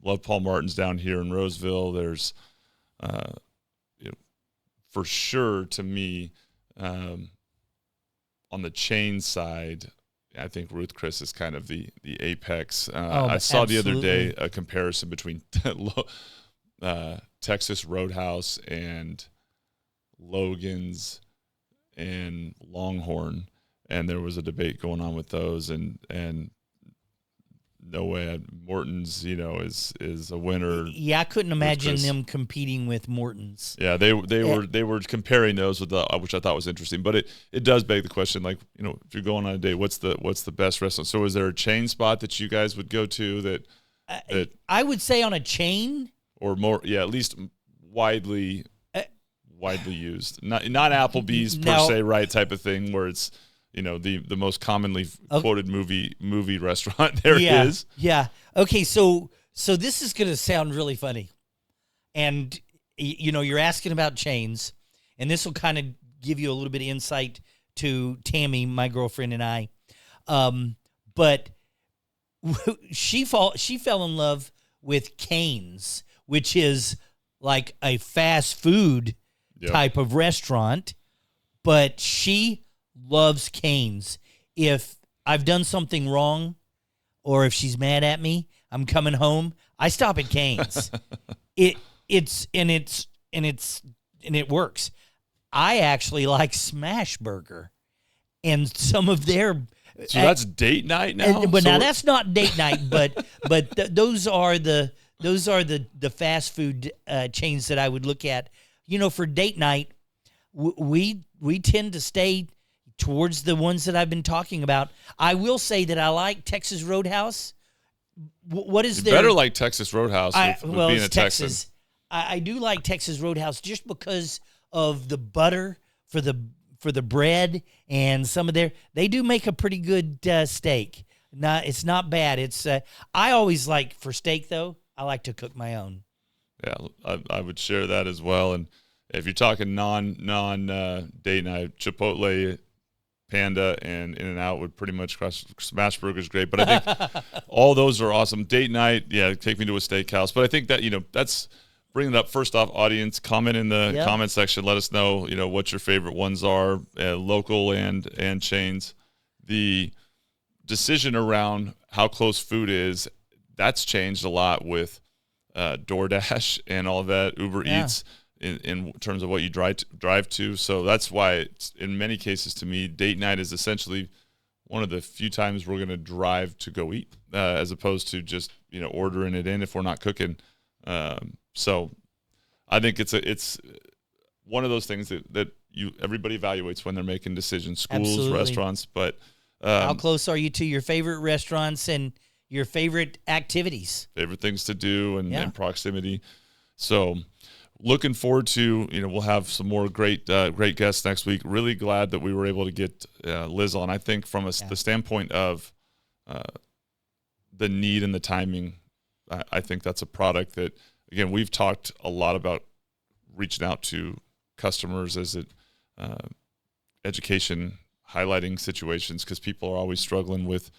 love Paul Martin's down here in Roseville. There's for sure, to me, on the chain side, I think Ruth Chris is kind of the apex. I saw absolutely. The other day a comparison between Texas Roadhouse and Logan's and Longhorn, and there was a debate going on with those, and no way Morton's is a winner. Yeah, I couldn't imagine them competing with Morton's. Yeah, they were comparing those with which I thought was interesting. But it does beg the question, if you're going on a date, what's the best restaurant? So is there a chain spot that you guys would go to that I would say on a chain or more? Yeah, at least widely used. Not Applebee's per se, right? Type of thing where it's the most commonly quoted movie restaurant there is. Yeah. Okay. So this is going to sound really funny, and you're asking about chains, and this will kind of give you a little bit of insight to Tammy, my girlfriend, and I. But she fell in love with Cane's, which is like a fast food type of restaurant, but she loves Cane's. If I've done something wrong, or if she's mad at me, I'm coming home, I stop at Cane's. It works. I actually like Smash Burger, and some of their. So that's date night now. But so now that's not date night. But those are the fast food chains that I would look at. For date night, we tend to stay towards the ones that I've been talking about. I will say that I like Texas Roadhouse. What is you their better like Texas Roadhouse with being a Texan. I do like Texas Roadhouse just because of the butter for the bread and some of they do make a pretty good steak. It's not bad. It's I always like for steak though. I like to cook my own. Yeah, I would share that as well. And if you're talking non date night, Chipotle, Panda, and In-N-Out would pretty much cross. Smash Burger's great, but I think all those are awesome. Date night, yeah, take me to a steakhouse. But I think that that's bringing it up. First off, audience, comment in the comment section. Let us know what your favorite ones are, local and chains. The decision around how close food is, that's changed a lot with DoorDash and all of that, Uber Eats. In terms of what you drive to. So that's why it's, in many cases to me, date night is essentially one of the few times we're going to drive to go eat as opposed to just, ordering it in if we're not cooking. So I think it's one of those things that everybody evaluates when they're making decisions, schools, Absolutely. Restaurants, but how close are you to your favorite restaurants and your favorite activities? Favorite things to do and proximity. So looking forward to, we'll have some more great guests next week. Really glad that we were able to get Liz on. I think from the standpoint of the need and the timing, I think that's a product that, again, we've talked a lot about reaching out to customers as education, highlighting situations because people are always struggling with,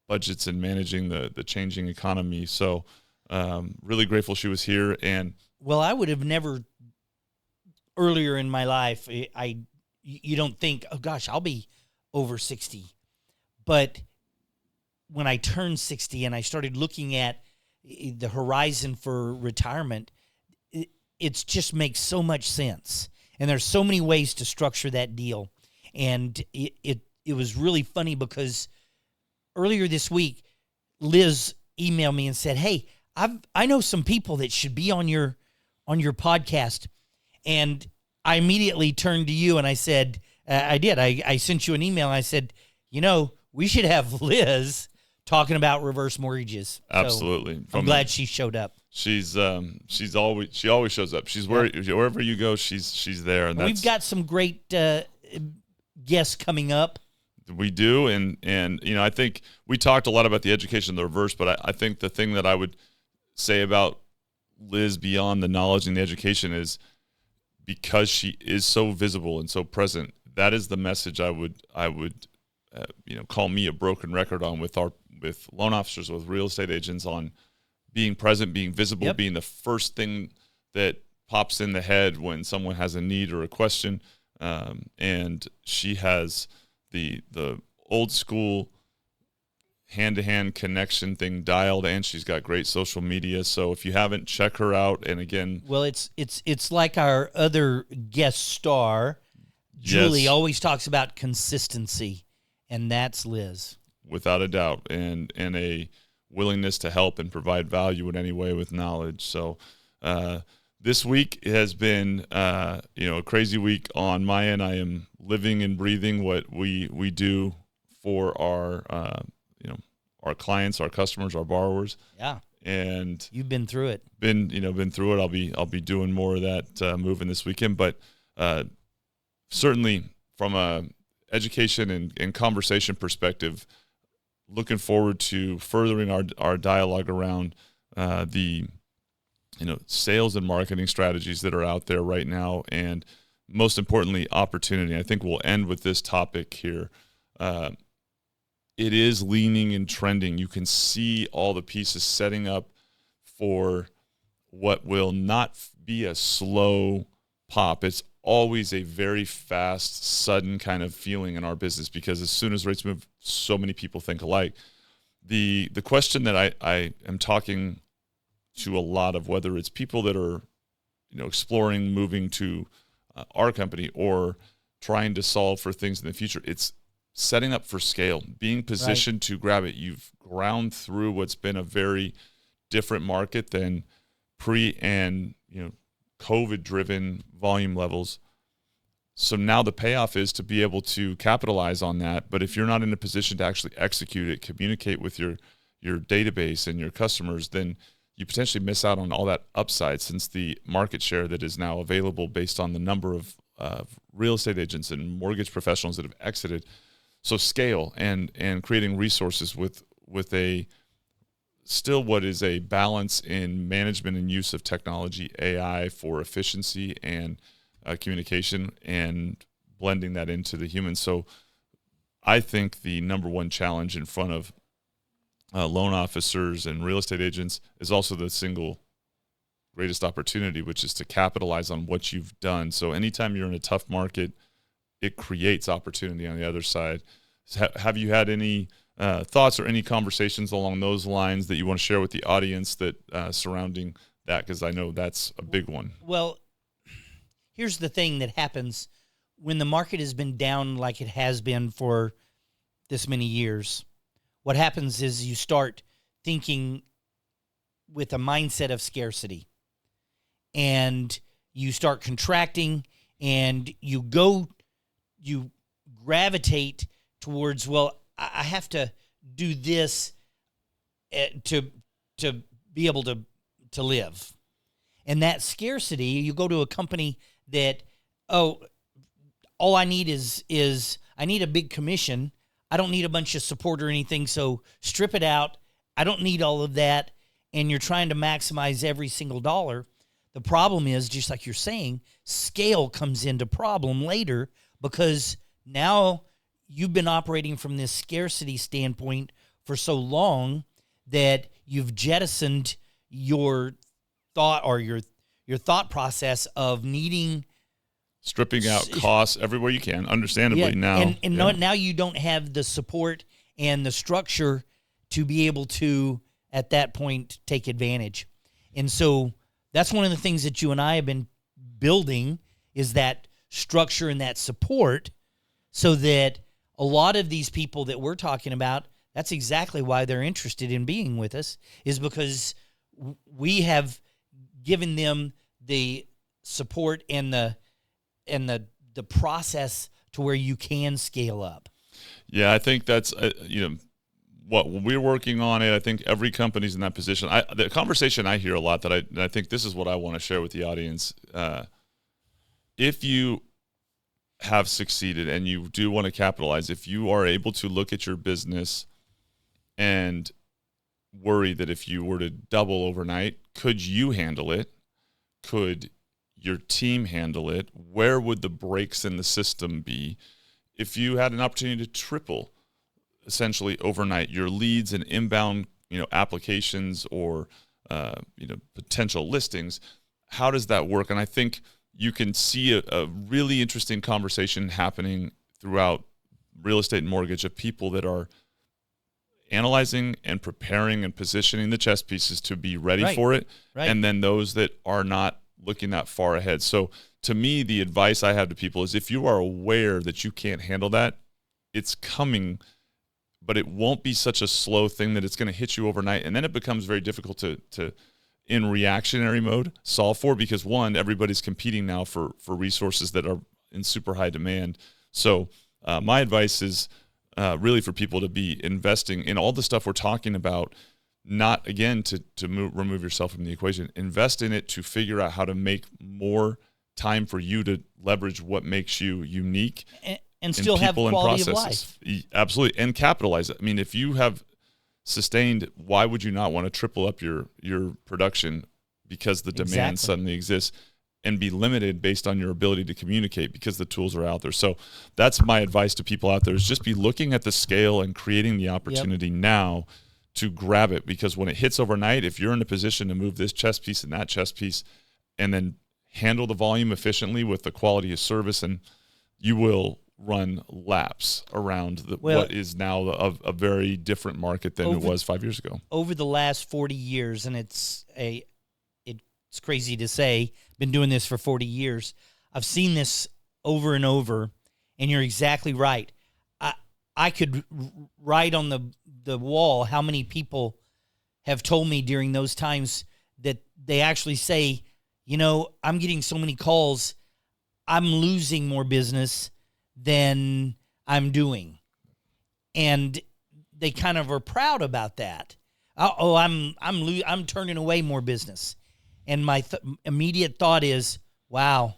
budgets and managing the changing economy. So, really grateful she was here. And well, I would have never earlier in my life. You don't think, oh gosh, I'll be over 60, but when I turned 60 and I started looking at the horizon for retirement, it just makes so much sense. And there's so many ways to structure that deal. And it was really funny because earlier this week, Liz emailed me and said, "Hey, I know some people that should be on your podcast." And I immediately turned to you and I said, I did. I sent you an email. And I said, we should have Liz talking about reverse mortgages. Absolutely. So I'm glad she showed up. She always shows up. She's wherever you go, she's there. And we've got some great guests coming up. We do, and I think we talked a lot about the education of the reverse, but I think the thing that I would say about Liz beyond the knowledge and the education is because she is so visible and so present. That is the message I would call me a broken record on with loan officers, with real estate agents, on being present, being visible, being the first thing that pops in the head when someone has a need or a question. And she has the old school hand-to-hand connection thing dialed, and she's got great social media. So if you haven't, check her out. And again, well, it's like our other guest star, Julie, always talks about consistency, and that's Liz, without a doubt, and a willingness to help and provide value in any way with knowledge. So this week has been a crazy week on my end. I am living and breathing what we do for our clients, our customers, our borrowers. Yeah. And you've been through it. Been through it. I'll be doing more of that moving this weekend, but certainly from a education and conversation perspective, looking forward to furthering our dialogue around the sales and marketing strategies that are out there right now, and most importantly, opportunity. I think we'll end with this topic here. It is leaning and trending. You can see all the pieces setting up for what will not be a slow pop. It's always a very fast, sudden kind of feeling in our business, because as soon as rates move, so many people think alike. The question that I am talking to a lot of, whether it's people that are, exploring moving to our company or trying to solve for things in the future, it's setting up for scale, being positioned to grab it. You've ground through what's been a very different market than pre and COVID driven volume levels. So now the payoff is to be able to capitalize on that. But if you're not in a position to actually execute it, communicate with your database and your customers, then you potentially miss out on all that upside, since the market share that is now available based on the number of real estate agents and mortgage professionals that have exited. So scale and creating resources with a still what is a balance in management and use of technology, AI for efficiency and communication, and blending that into the human. So I think the number one challenge in front of loan officers and real estate agents is also the single greatest opportunity, which is to capitalize on what you've done. So anytime you're in a tough market, it creates opportunity on the other side. Have you had any thoughts or any conversations along those lines that you want to share with the audience that surrounding that? Because I know that's a big one. Well, here's the thing that happens when the market has been down like it has been for this many years. What happens is you start thinking with a mindset of scarcity, and you start contracting, and you gravitate towards, well, I have to do this to be able to live. And that scarcity, you go to a company that, all I need is I need a big commission. I don't need a bunch of support or anything, so strip it out. I don't need all of that, and you're trying to maximize every single dollar. The problem is, just like you're saying, scale comes into problem later, because now you've been operating from this scarcity standpoint for so long that you've jettisoned your thought or your thought process of needing stripping out costs everywhere you can, understandably now. Now you don't have the support and the structure to be able to, at that point, take advantage. And so that's one of the things that you and I have been building, is that structure and that support, so that a lot of these people that we're talking about, that's exactly why they're interested in being with us, is because we have given them the support and the process to where you can scale up. Yeah, I think that's what we're working on it. I think every company's in that position. The conversation I hear a lot that I think this is what I want to share with the audience. If you have succeeded and you do want to capitalize, if you are able to look at your business and worry that if you were to double overnight, could you handle it? Could your team handle it? Where would the breaks in the system be? If you had an opportunity to triple, essentially overnight, your leads and inbound, applications or potential listings, how does that work? And I think you can see a really interesting conversation happening throughout real estate and mortgage of people that are analyzing and preparing and positioning the chess pieces to be ready for it, and then those that are not looking that far ahead. So to me, the advice I have to people is, if you are aware that you can't handle that, it's coming, but it won't be such a slow thing that it's going to hit you overnight. And then it becomes very difficult to in reactionary mode solve for, because one, everybody's competing now for resources that are in super high demand. So my advice is really for people to be investing in all the stuff we're talking about, not again to remove yourself from the equation. Invest in it to figure out how to make more time for you to leverage what makes you unique and still have quality of life. Absolutely, and capitalize it. I mean, if you have sustained, why would you not want to triple up your production because the demand suddenly exists, and be limited based on your ability to communicate because the tools are out there? So that's my advice to people out there, is just be looking at the scale and creating the opportunity now to grab it, because when it hits overnight, if you're in a position to move this chess piece and that chess piece and then handle the volume efficiently with the quality of service, and you will run laps around what is now a very different market than it was 5 years ago. Over the last 40 years, and it's crazy to say, been doing this for 40 years, I've seen this over and over, and you're exactly right. I could write on the wall how many people have told me during those times that they actually say, I'm getting so many calls, I'm losing more business than I'm doing. And they kind of are proud about that. I'm turning away more business. And my immediate thought is, wow,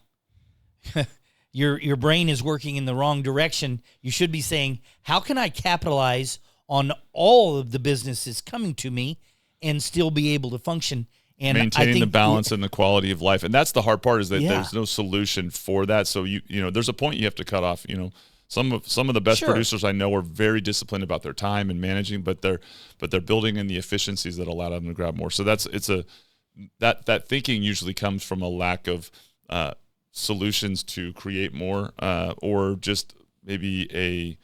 your brain is working in the wrong direction. You should be saying, how can I capitalize on all of the businesses coming to me and still be able to function? And maintaining the balance and the quality of life. And that's the hard part, is that there's no solution for that. So there's a point you have to cut off. Some of the best producers I know are very disciplined about their time and managing, but they're building in the efficiencies that allow them to grab more. So that thinking usually comes from a lack of solutions to create more, or just maybe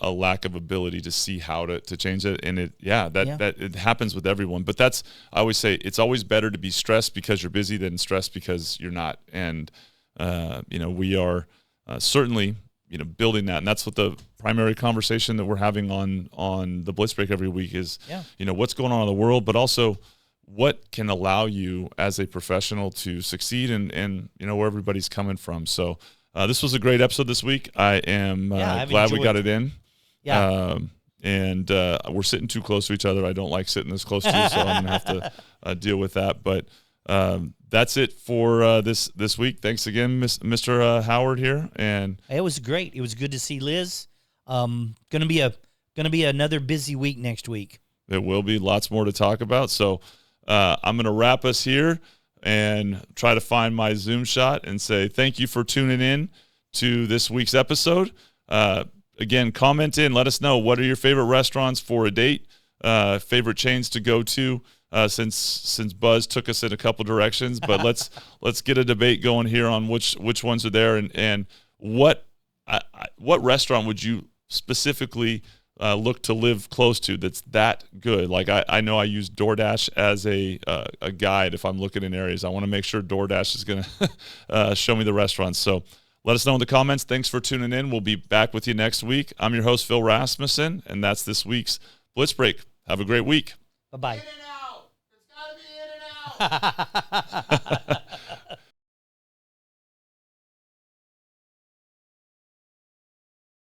a lack of ability to see how to change it. And that it happens with everyone. But I always say, it's always better to be stressed because you're busy than stressed because you're not. And we are certainly building that. And that's what the primary conversation that we're having on the Blitz Break every week is, what's going on in the world, but also what can allow you as a professional to succeed and where everybody's coming from. So this was a great episode this week. I am glad we got it in. Yeah. And we're sitting too close to each other. I don't like sitting this close to you, so I'm going to have to deal with that. But that's it for this week. Thanks again, Mr. Howard here. And it was great. It was good to see Liz. Gonna be another busy week next week. It will be lots more to talk about. So I'm going to wrap us here and try to find my Zoom shot and say thank you for tuning in to this week's episode. Again, comment in. Let us know, what are your favorite restaurants for a date, favorite chains to go to, since Buzz took us in a couple directions. But let's get a debate going here on which ones are there, and what restaurant would you specifically look to live close to that's that good? Like I know I use DoorDash as a guide if I'm looking in areas. I want to make sure DoorDash is going to show me the restaurants. So let us know in the comments. Thanks for tuning in. We'll be back with you next week. I'm your host, Phil Rasmussen, and that's this week's Blitz Break. Have a great week. Bye-bye. In and out. It's got to be in and out.